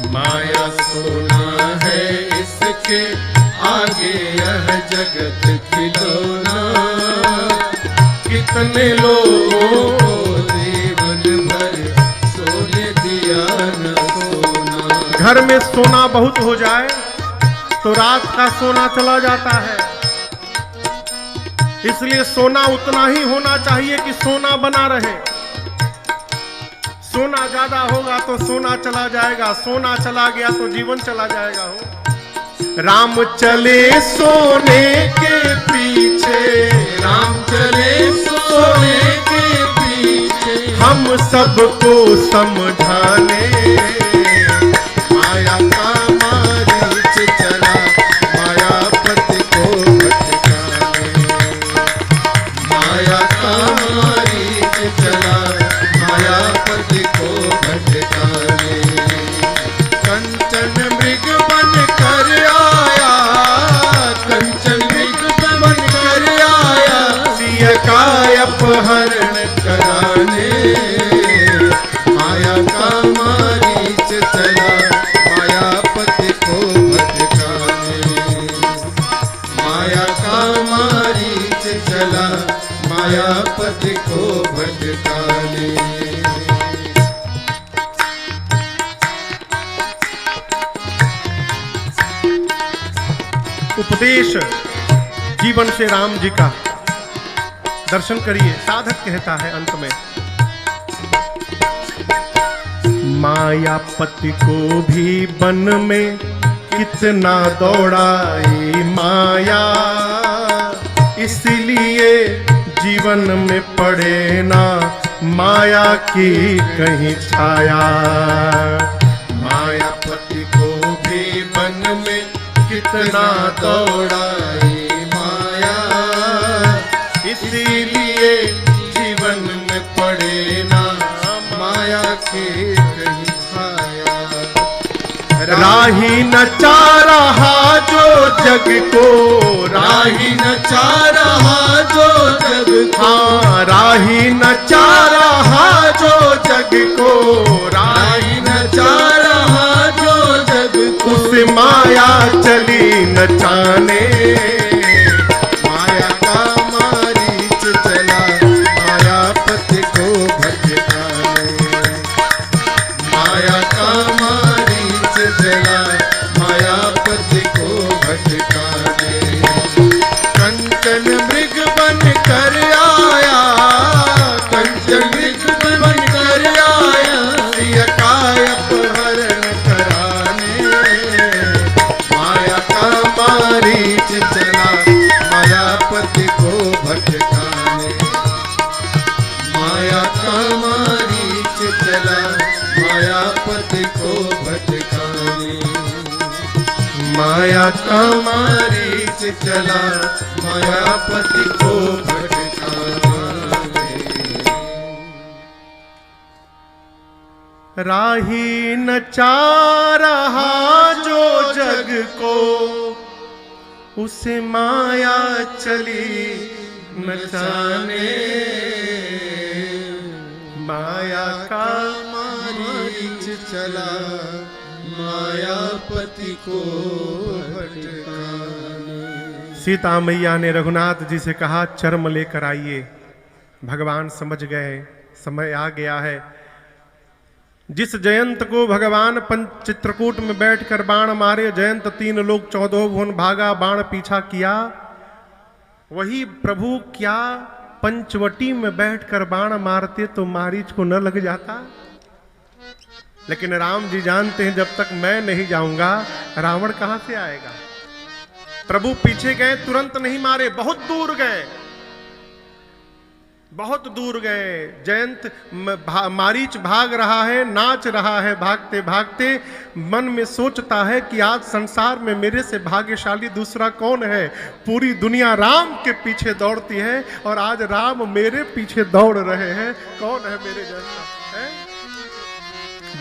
माया सोना है इसके आगे यह जगत खिलौना, कितने लोगों ओ जीवन भर सोने दिया न सोना। घर में सोना बहुत हो जाए तो रात का सोना चला जाता है, इसलिए सोना उतना ही होना चाहिए कि सोना बना रहे। सोना ज्यादा होगा तो सोना चला जाएगा, सोना चला गया तो जीवन चला जाएगा। हो राम चले सोने के पीछे, राम चले सोने के पीछे, हम सबको समझाने। माया का मारीच चला मायापति को भटकाने। माया का मारीच चला मायापति को भटकाने। कंचन मृग बन कर आया, कंचन मृग बन कर आया, सिय का अपहरण कराने। माया का मारीच चला मायापति को भटकाने। माया का मारीच चला मायापति को भटकाने। उपदेश जीवन से राम जी का दर्शन करिए। साधक कहता है अंत में, मायापति को भी वन में कितना दौड़ाई माया, इसलिए जीवन में पड़े ना माया की कहीं छाया। मायापति को भी वन में कितना दौड़ाई माया, इसीलिए जीवन में पड़े ना माया की कहीं छाया। राही नचा रहा जो जग को, राही नचा रहा जो जग को, हाँ राही नचा रहा जो जग को, राही नचा रहा जो जग को, उस माया चली नचाने। माया का मारीच चला मायापति को भटकाने। माया का मारीच चला मायापति को भटकाने। कंचन मृग बन कर आया, कंचन मृग बन कर आया, सिय का अपहरण कराने। माया का मारीच चला मायापति को भटकाने। माया का मारीच चला मायापति को भटकाने। माया का मारीच चला मायापति को भटकाने। राही नचा रहा जो जग को, उसे माया चली नचाने। माया का मारीच चला मायापति को भटकाने। सीता मैया ने रघुनाथ जी से कहा चर्म लेकर आइए। भगवान समझ गए समय आ गया है। जिस जयंत को भगवान चित्रकूट में बैठकर बाण मारे, जयंत 3 लोग 14 भुवन भागा, बाण पीछा किया, वही प्रभु क्या पंचवटी में बैठकर बाण मारते तो मारीच को न लग जाता। लेकिन राम जी जानते हैं जब तक मैं नहीं जाऊंगा रावण कहां से आएगा। प्रभु पीछे गए, तुरंत नहीं मारे, बहुत दूर गए। बहुत दूर गए। जयंत मारीच भाग रहा है, नाच रहा है, भागते भागते मन में सोचता है कि आज संसार में मेरे से भाग्यशाली दूसरा कौन है। पूरी दुनिया राम के पीछे दौड़ती है और आज राम मेरे पीछे दौड़ रहे हैं, कौन है मेरे जैसा है?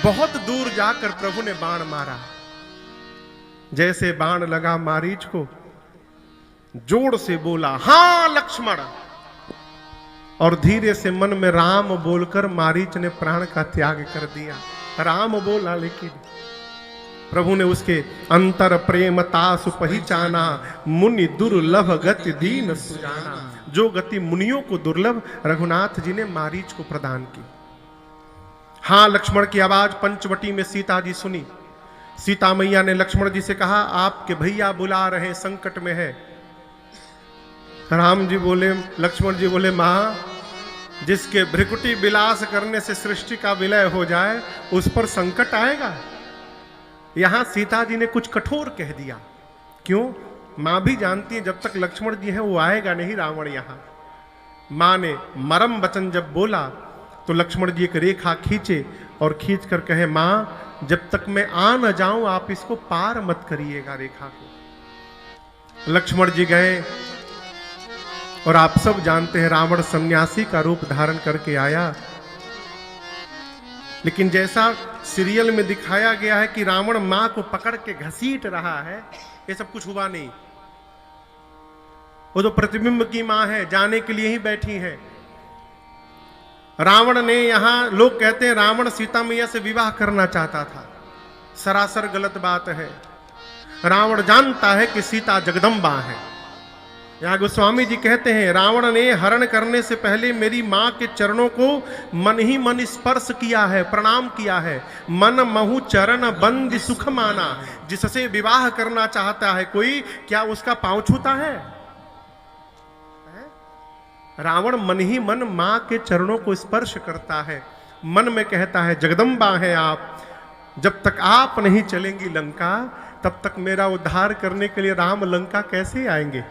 बहुत दूर जाकर प्रभु ने बाण मारा। जैसे बाण लगा मारीच को, जोर से बोला, हां लक्ष्मण, और धीरे से मन में राम बोलकर मारीच ने प्राण का त्याग कर दिया। राम बोला, लेकिन प्रभु ने उसके अंतर प्रेम तासु पहिचाना, मुनि दुर्लभ गति दीन सुजाना। जो गति मुनियों को दुर्लभ, रघुनाथ जी ने मारीच को प्रदान की। हां लक्ष्मण की आवाज पंचवटी में सीता जी सुनी। सीता मैया ने लक्ष्मण जी से कहा, आपके भैया बुला रहे, संकट में है। राम जी बोले, लक्ष्मण जी बोले, मां, जिसके भ्रिकुटी विलास करने से सृष्टि का विलय हो जाए उस पर संकट आएगा? यहां सीता जी ने कुछ कठोर कह दिया। क्यों? मां भी जानती है जब तक लक्ष्मण जी हैं वो आएगा नहीं रावण यहां। मां ने मरम वचन जब बोला तो लक्ष्मण जी एक रेखा खींचे और खींच कर कहे, मां जब तक मैं आ न जाऊं आप इसको पार मत करिएगा रेखा को। लक्ष्मण जी गए और आप सब जानते हैं रावण सन्यासी का रूप धारण करके आया। लेकिन जैसा सीरियल में दिखाया गया है कि रावण मां को पकड़ के घसीट रहा है, ये सब कुछ हुआ नहीं। वो तो प्रतिबिंब की मां है, जाने के लिए ही बैठी है। रावण ने यहां, लोग कहते हैं रावण सीता मैया से विवाह करना चाहता था, सरासर गलत बात है। रावण जानता है कि सीता जगदम्बा है। यहां गोस्वामी जी कहते हैं, रावण ने हरण करने से पहले मेरी मां के चरणों को मन ही मन स्पर्श किया है, प्रणाम किया है। मन महु चरण बंद सुख माना। जिससे विवाह करना चाहता है कोई, क्या उसका पांव छूता है? रावण मन ही मन मां के चरणों को स्पर्श करता है, मन में कहता है, जगदम्बा है आप, जब तक आप नहीं चलेंगी लंका तब तक मेरा उद्धार करने के लिए राम लंका कैसे आएंगे?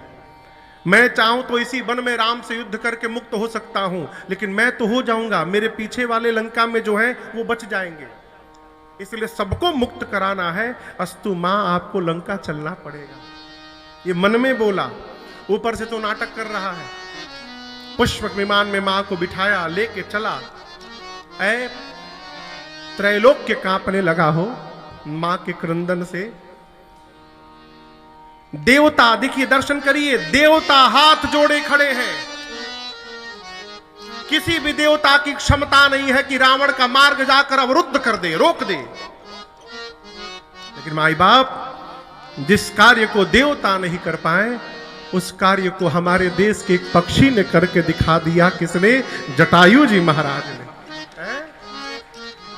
मैं चाहूं तो इसी वन में राम से युद्ध करके मुक्त हो सकता हूं, लेकिन मैं तो हो जाऊंगा, मेरे पीछे वाले लंका में जो है वो बच जाएंगे। इसलिए सबको मुक्त कराना है, अस्तु मां आपको लंका चलना पड़ेगा। ये मन में बोला, ऊपर से तो नाटक कर रहा है। पुष्पक विमान में मां को बिठाया, लेके चला। ऐ त्रैलोक्य कांपने लगा हो मां के क्रंदन से। देवता देखिए, दर्शन करिए, देवता हाथ जोड़े खड़े हैं। किसी भी देवता की क्षमता नहीं है कि रावण का मार्ग जाकर अवरुद्ध कर दे, रोक दे। लेकिन माई बाप जिस कार्य को देवता नहीं कर पाए, उस कार्य को हमारे देश के एक पक्षी ने करके दिखा दिया। किसने? जटायु जी महाराज ने।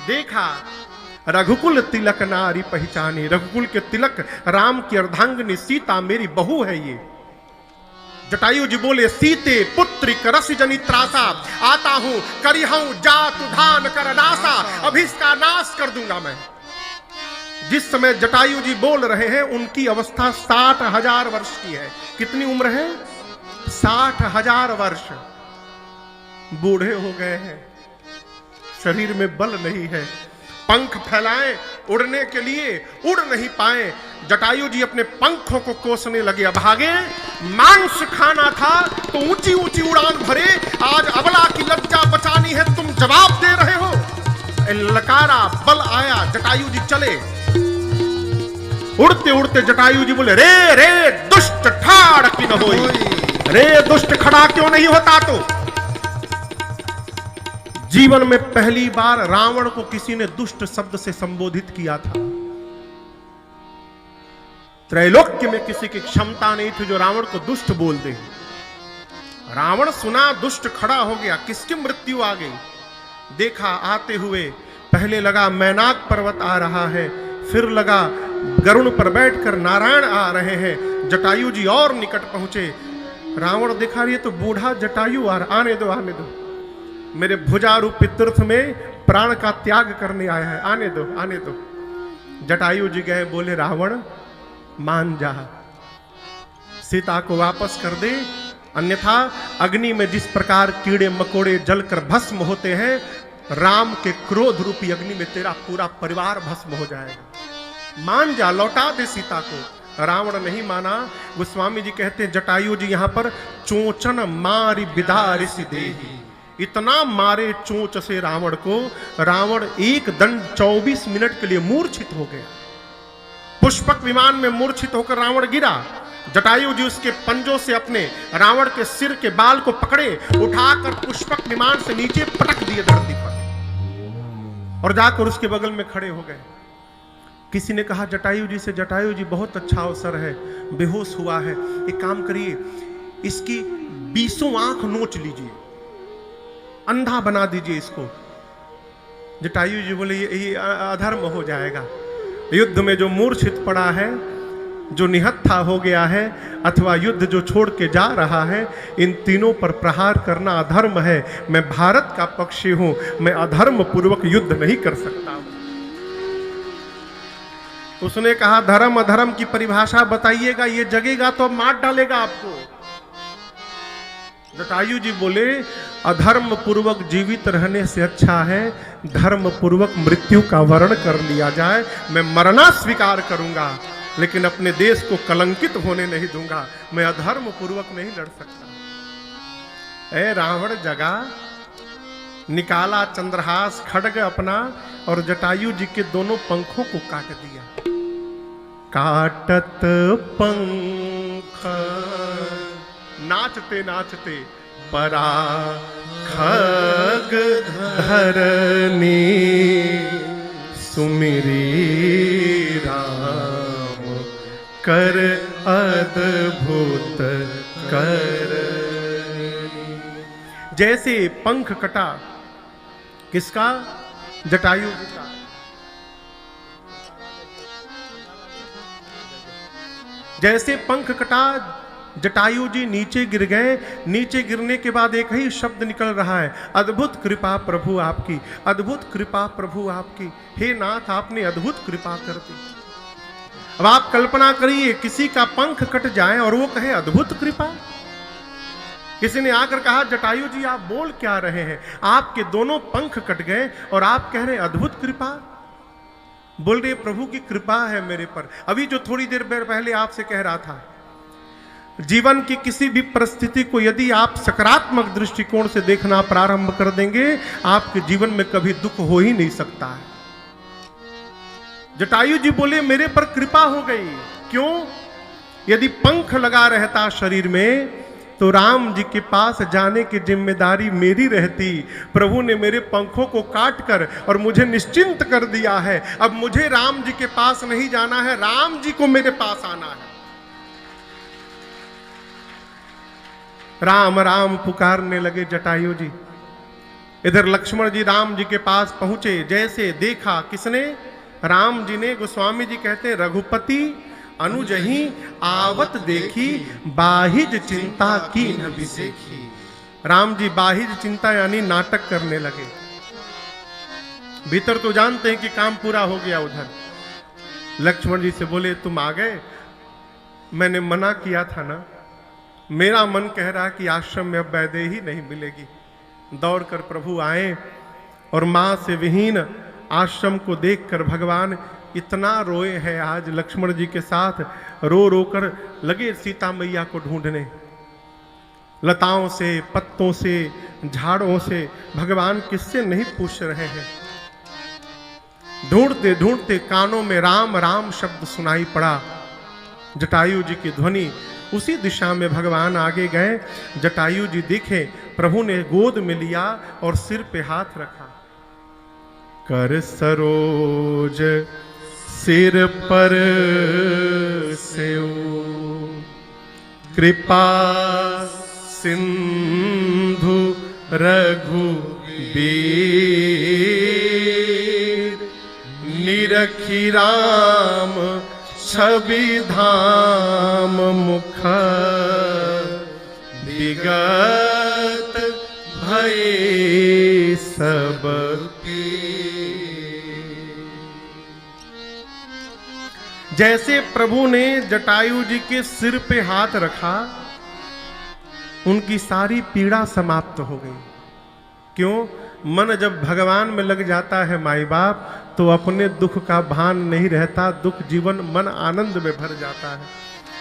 देखा, रघुकुल तिलक नारी पहचानी। रघुकुल के तिलक राम की अर्धांगिनी सीता मेरी बहू है ये। जटायु जी बोले, सीते पुत्री करस जनि त्रासा, आता हूं करिहूं जात धान कर नासा, अभी इसका नाश कर दूंगा मैं। जिस समय जटायु जी बोल रहे हैं उनकी अवस्था 60,000 वर्ष की है। कितनी उम्र है? 60,000 वर्ष। बूढ़े हो गए हैं, शरीर में बल नहीं है, पंख फैलाएं उड़ने के लिए, उड़ नहीं पाए। जटायु जी अपने पंखों को कोसने लगे। अभागे, मांस खाना था तो ऊंची ऊंची उड़ान भरे, आज अबला की लज्जा बचानी है, तुम जवाब दे रहे हो। लकारा, बल आया, जटायु जी चले। उड़ते उड़ते जटायु जी बोले, रे रे दुष्ट ठाड़ की न होई। रे दुष्ट खड़ा क्यों नहीं होता? तो जीवन में पहली बार रावण को किसी ने दुष्ट शब्द से संबोधित किया था। त्रैलोक्य में किसी की क्षमता नहीं थी जो रावण को दुष्ट बोल दे। रावण सुना, दुष्ट खड़ा हो गया, किसकी मृत्यु आ गई। देखा आते हुए, पहले लगा मैनाक पर्वत आ रहा है, फिर लगा गरुड़ पर बैठकर नारायण आ रहे हैं। जटायु जी और निकट पहुंचे। रावण दिखा रही है तो बूढ़ा जटायु आने दो, आने दो, मेरे भुजारूपी तीर्थ में प्राण का त्याग करने आया है, आने दो, आने दो। जटायु जी गए, बोले, रावण मान जा, सीता को वापस कर दे, अन्यथा अग्नि में जिस प्रकार कीड़े मकोड़े जलकर भस्म होते हैं, राम के क्रोध रूपी अग्नि में तेरा पूरा परिवार भस्म हो जाएगा। मान जा, लौटा दे सीता को। रावण नहीं माना। गोस्वामी जी कहते हैं, जटायु जी यहां पर चोचन मारी बिदारिसि देहि, इतना मारे चोंच से रावण को, रावण एक दंड 24 मिनट के लिए मूर्छित हो गया। पुष्पक विमान में मूर्छित होकर रावण गिरा। जटायु जी उसके पंजों से अपने रावण के सिर के बाल को पकड़े, उठाकर पुष्पक विमान से नीचे पटक दिए धरती पर, और जाकर उसके बगल में खड़े हो गए। किसी ने कहा जटायु जी से, जटायु जी बहुत अच्छा अवसर है, बेहोश हुआ है, एक काम करिए, इसकी 20 आंख नोच लीजिए, अंधा बना दीजिए इसको। जटायु जी बोले ये अधर्म हो जाएगा। युद्ध में जो मूर्छित पड़ा है, जो निहत्था हो गया है, अथवा युद्ध जो छोड़ के जा रहा है, इन तीनों पर प्रहार करना अधर्म है। मैं भारत का पक्षी हूं, मैं अधर्म पूर्वक युद्ध नहीं कर सकता। उसने कहा धर्म अधर्म की परिभाषा बताइएगा, ये जगेगा तो मार डालेगा आपको। जटायु जी बोले अधर्म पूर्वक जीवित रहने से अच्छा है धर्म पूर्वक मृत्यु का वर्ण कर लिया जाए। मैं मरना स्वीकार करूंगा, लेकिन अपने देश को कलंकित होने नहीं दूंगा। मैं अधर्म पूर्वक नहीं लड़ सकता। ए रावण जगा, निकाला चंद्रहास खड्ग अपना, और जटायु जी के दोनों पंखों को काट दिया। काटत पंख नाचते नाचते परा खग धरनी, सुमिरी राम कर अद्भुत कर। जैसे पंख कटा, किसका? जटायु जी का। जैसे पंख कटा, जटायु जी नीचे गिर गए। नीचे गिरने के बाद एक ही शब्द निकल रहा है, अद्भुत कृपा प्रभु आपकी, अद्भुत कृपा प्रभु आपकी। हे नाथ, आपने अद्भुत कृपा कर दी। अब आप कल्पना करिए, किसी का पंख कट जाए और वो कहे अद्भुत कृपा। किसी ने आकर कहा जटायु जी आप बोल क्या रहे हैं, आपके दोनों पंख कट गए और आप कह रहे अद्भुत कृपा। बोल रहे प्रभु की कृपा है मेरे पर। अभी जो थोड़ी देर पहले आपसे कह रहा था, जीवन की किसी भी परिस्थिति को यदि आप सकारात्मक दृष्टिकोण से देखना प्रारंभ कर देंगे, आपके जीवन में कभी दुख हो ही नहीं सकता है। जटायु जी बोले मेरे पर कृपा हो गई। क्यों? यदि पंख लगा रहता शरीर में तो राम जी के पास जाने की जिम्मेदारी मेरी रहती। प्रभु ने मेरे पंखों को काट कर और मुझे निश्चिंत कर दिया है। अब मुझे राम जी के पास नहीं जाना है, राम जी को मेरे पास आना है। राम राम पुकारने लगे जटायु जी। इधर लक्ष्मण जी राम जी के पास पहुंचे। जैसे देखा, किसने? राम जी ने। गोस्वामी जी कहते हैं रघुपति अनुजही आवत देखी, बाहिज चिंता की न बिसेखी। राम जी बाहिज चिंता यानी नाटक करने लगे। भीतर तो जानते हैं कि काम पूरा हो गया। उधर लक्ष्मण जी से बोले तुम आ गए, मैंने मना किया था ना। मेरा मन कह रहा कि आश्रम में अब वैदेही नहीं मिलेगी। दौड़कर प्रभु आए और मां से विहीन आश्रम को देखकर भगवान इतना रोए हैं। आज लक्ष्मण जी के साथ रो रो कर लगे सीता मैया को ढूंढने। लताओं से, पत्तों से, झाड़ों से भगवान किससे नहीं पूछ रहे हैं। ढूंढते ढूंढते कानों में राम राम शब्द सुनाई पड़ा। जटायु जी की ध्वनि, उसी दिशा में भगवान आगे गए। जटायु जी दिखे, प्रभु ने गोद में लिया और सिर पे हाथ रखा। कर सरोज सिर पर सेऊ, कृपा सिंधु रघुबीर, निरखी राम छवि धाम मुख, विगत भय सब की। जैसे प्रभु ने जटायु जी के सिर पे हाथ रखा, उनकी सारी पीड़ा समाप्त हो गई। क्यों? मन जब भगवान में लग जाता है माई बाप, तो अपने दुख का भान नहीं रहता, दुख जीवन मन आनंद में भर जाता है।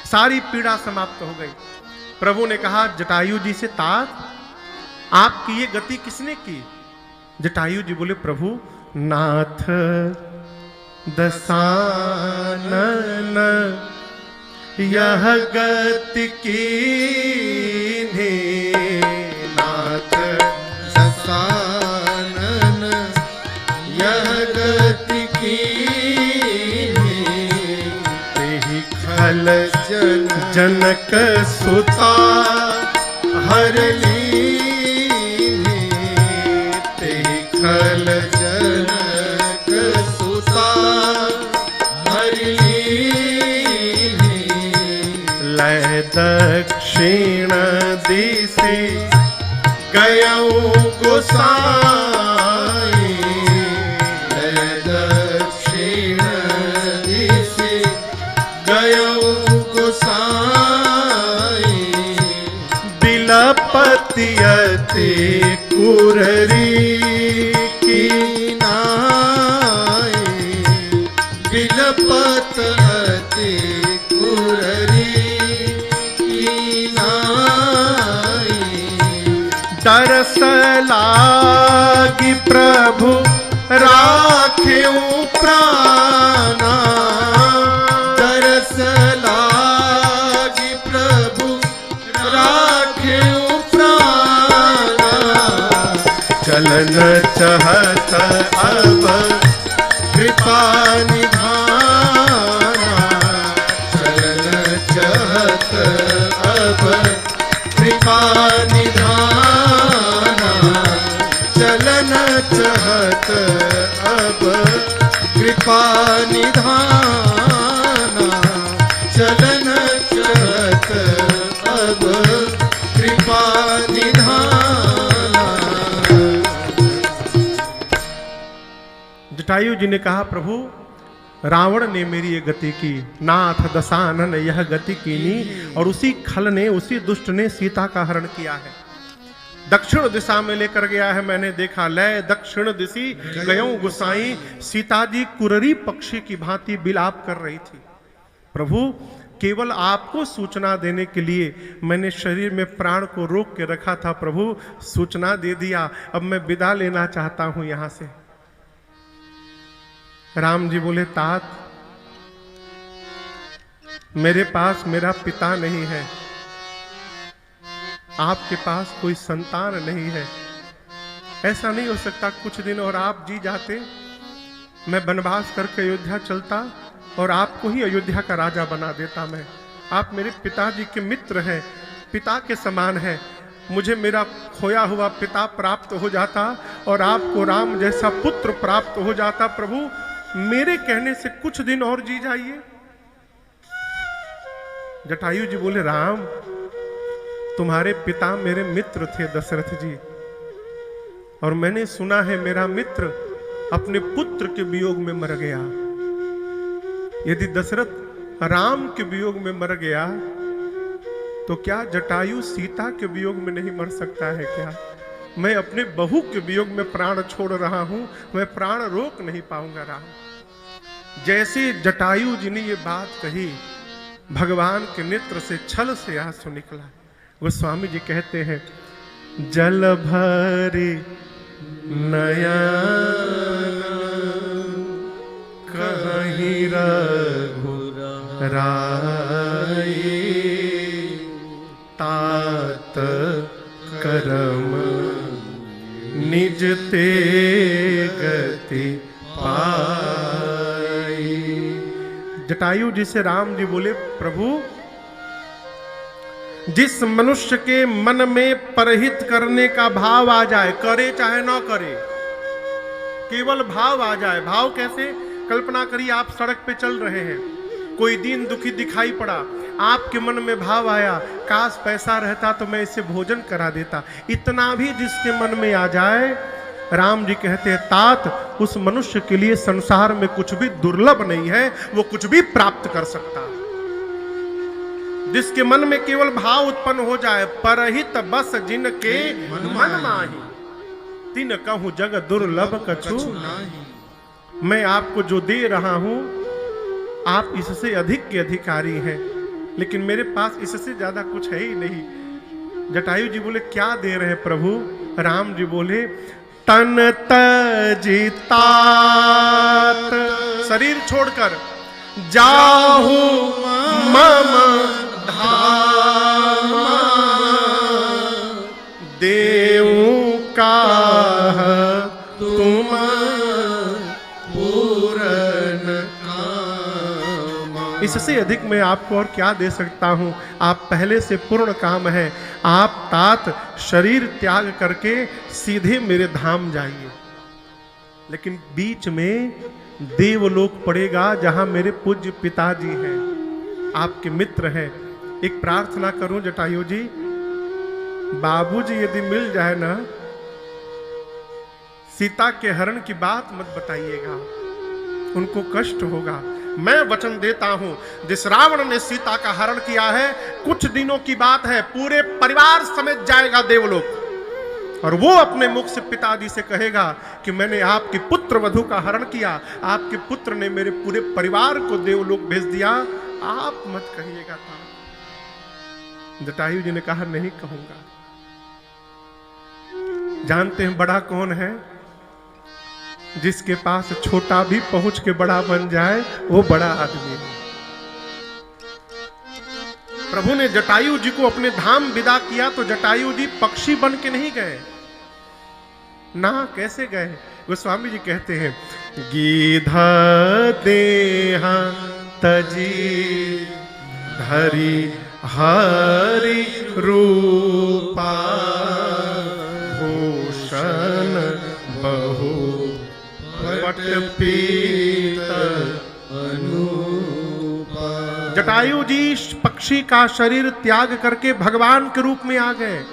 सारी पीड़ा समाप्त हो गई। प्रभु ने कहा जटायु जी से, तात आपकी ये गति किसने की? जटायु जी बोले, प्रभु नाथ दशानन यह गति कीन्ही, नाथ दशानन यह गति कीन्ही, तेहि खल जनक सुता हर लीन्ही, तेहि खल जनक सुता हर लीन्ही, लय दक्षिण दिशि गयऊ गोसाई, लय दक्षिण दिशि गयऊ गोसाई, बिलपति अति कुररी की नाई, बिलपत अति कुररी की नाई, तरस लागी प्रभु राखेऊ प्राणा, तरस लागी प्रभु राखेऊ प्राणा, चलन चहत अब कृपा निधाना, चलन चहत अब कृपा निधाना, चलन चहत अब कृपा निधाना, चलन चहत अब कृपा निधाना। जटायु जी ने कहा, प्रभु रावण ने मेरी ये गति की, नाथ दशानन यह गति कीनी, और उसी खल ने, उसी दुष्ट ने सीता का हरण किया है। दक्षिण दिशा में लेकर गया है, मैंने देखा। लय दक्षिण दिशि गयऊ गुसाई, सीता जी कुररी पक्षी की भांति बिलाप कर रही थी। प्रभु केवल आपको सूचना देने के लिए मैंने शरीर में प्राण को रोक के रखा था। प्रभु सूचना दे दिया, अब मैं विदा लेना चाहता हूं यहां से। राम जी बोले, तात मेरे पास मेरा पिता नहीं है, आपके पास कोई संतान नहीं है, ऐसा नहीं हो सकता। कुछ दिन और आप जी जाते, मैं वनवास करके अयोध्या चलता और आपको ही अयोध्या का राजा बना देता। मैं, आप मेरे पिताजी के मित्र हैं, पिता के समान हैं। मुझे मेरा खोया हुआ पिता प्राप्त हो जाता और आपको राम जैसा पुत्र प्राप्त हो जाता। प्रभु मेरे कहने से कुछ दिन और जी जाइए। जटायु जी बोले, राम तुम्हारे पिता मेरे मित्र थे दशरथ जी, और मैंने सुना है मेरा मित्र अपने पुत्र के वियोग में मर गया। यदि दशरथ राम के वियोग में मर गया तो क्या जटायु सीता के वियोग में नहीं मर सकता है क्या? मैं अपने बहू के वियोग में प्राण छोड़ रहा हूं, मैं प्राण रोक नहीं पाऊंगा। राम, जैसे जटायु जी ने ये बात कही, भगवान के नेत्र से छल से आंसू निकला। गोस्वामी जी कहते हैं, जल भरे नयन कहीं रघुराई, तात करम निज ते गति पाई। जटायु जी से राम जी बोले, प्रभु जिस मनुष्य के मन में परहित करने का भाव आ जाए, करे चाहे ना करे, केवल भाव आ जाए। भाव कैसे? कल्पना करिए, आप सड़क पे चल रहे हैं, कोई दीन दुखी दिखाई पड़ा, आपके मन में भाव आया, काश पैसा रहता तो मैं इसे भोजन करा देता। इतना भी जिसके मन में आ जाए, राम जी कहते हैं, तात उस मनुष्य के लिए संसार में कुछ भी दुर्लभ नहीं है, वो कुछ भी प्राप्त कर सकता। जिसके मन में केवल भाव उत्पन्न हो जाए, परहित बस जिनके मन माही, तिन कहूं जग दुर्लभ कछु। मैं आपको जो दे रहा हूं आप इससे अधिक के अधिकारी हैं, लेकिन मेरे पास इससे ज्यादा कुछ है ही नहीं। जटायु जी बोले क्या दे रहे हैं प्रभु? राम जी बोले तन तजितात, शरीर छोड़कर जाहु मम धाम, देऊ का तुम पूरन काम। इससे अधिक मैं आपको और क्या दे सकता हूं? आप पहले से पूर्ण काम है। आप तात शरीर त्याग करके सीधे मेरे धाम जाइए, लेकिन बीच में देवलोक पड़ेगा जहां मेरे पूज्य पिताजी हैं, आपके मित्र हैं। एक प्रार्थना करूं जटायु जी, बाबूजी यदि मिल जाए ना, सीता के हरण की बात मत बताइएगा, उनको कष्ट होगा। मैं वचन देता हूं, जिस रावण ने सीता का हरण किया है, कुछ दिनों की बात है, पूरे परिवार समेत जाएगा देवलोक, और वो अपने मुख से पिताजी से कहेगा कि मैंने आपकी पुत्र वधू का हरण किया, आपके पुत्र ने मेरे पूरे परिवार को देवलोक भेज दिया, आप मत कहिएगा था। जटायु जी ने कहा नहीं कहूंगा। जानते हैं बड़ा कौन है? जिसके पास छोटा भी पहुंच के बड़ा बन जाए, वो बड़ा आदमी है। प्रभु ने जटायु जी को अपने धाम विदा किया तो जटायु जी पक्षी बन के नहीं गए ना। कैसे गए? गोस्वामी जी कहते हैं गीधा देहा तजी धरी हरि रूपा, भूषण बहु पट पीत अनुपा। जटायु जी पक्षी का शरीर त्याग करके भगवान के रूप में आ गए।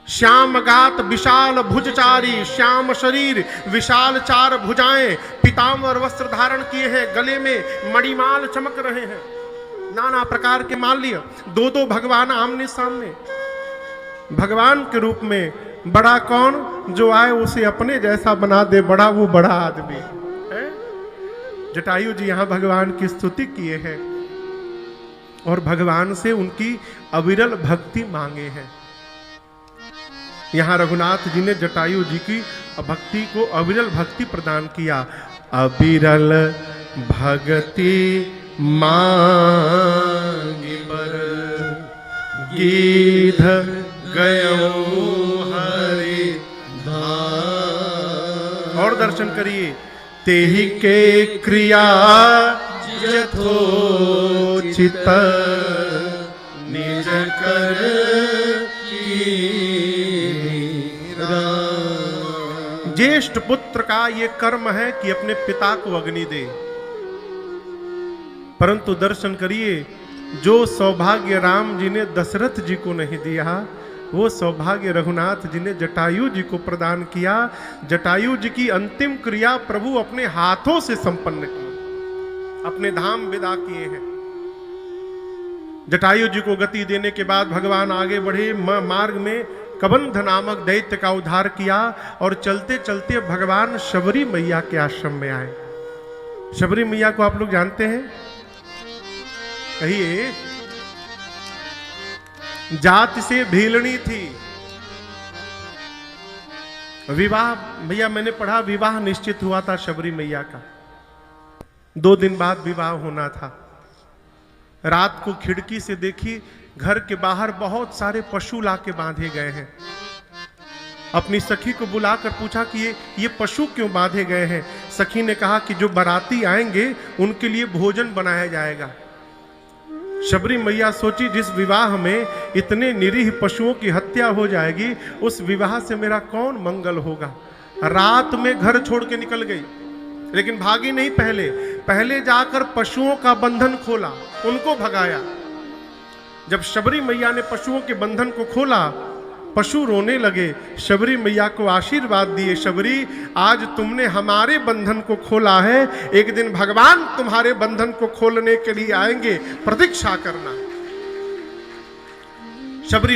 श्याम गात विशाल भुजचारी, श्याम शरीर विशाल चार भुजाएं, पीताम्बर वस्त्र धारण किए हैं, गले में मणिमाल चमक रहे हैं, नाना प्रकार के माल्य, दो दो भगवान आमने सामने। भगवान के रूप में बड़ा कौन? जो आए उसे अपने जैसा बना दे, बड़ा वो बड़ा आदमी है। जटायु जी यहां भगवान की स्तुति किए हैं और भगवान से उनकी अविरल भक्ति मांगे हैं। यहां रघुनाथ जी ने जटायु जी की भक्ति को अविरल भक्ति प्रदान किया। अविरल भक्ति मांगी बर, गीध गयो हरि धाम। और दर्शन करिए, तेहि के क्रिया यथोचित निज कर ज्येष्ठ पुत्र का ये कर्म है कि अपने पिता को अग्नि दे। परंतु दर्शन करिए, जो सौभाग्य राम जी ने दशरथ जी को नहीं दिया, वो सौभाग्य रघुनाथ जी ने जटायु जी को प्रदान किया। जटायु जी की अंतिम क्रिया प्रभु अपने हाथों से संपन्न की, अपने धाम विदा किए हैं। जटायु जी को गति देने के बाद भगवान आगे बढ़े, मार्ग में कबंध नामक दैत्य का उद्धार किया और चलते चलते भगवान शबरी मैया के आश्रम में आए। शबरी मैया को आप लोग जानते हैं? कहिए। जाति से भीलनी थी। विवाह, भैया मैंने पढ़ा, विवाह निश्चित हुआ था शबरी मैया का, 2 दिन बाद विवाह होना था। रात को खिड़की से देखी, घर के बाहर बहुत सारे पशु लाके बांधे गए हैं। अपनी सखी को बुलाकर पूछा कि ये पशु क्यों बांधे गए हैं? सखी ने कहा कि जो बाराती आएंगे उनके लिए भोजन बनाया जाएगा। शबरी मैया सोची, जिस विवाह में इतने निरीह पशुओं की हत्या हो जाएगी, उस विवाह से मेरा कौन मंगल होगा। रात में घर छोड़ के निकल गई, लेकिन भागी नहीं। पहले जाकर पशुओं का बंधन खोला, उनको भगाया। जब शबरी मैया ने पशुओं के बंधन को खोला पशु रोने लगे, शबरी मैया को आशीर्वाद दिए, शबरी आज तुमने हमारे बंधन को खोला है, एक दिन भगवान तुम्हारे बंधन को खोलने के लिए आएंगे, प्रतीक्षा करना। शबरी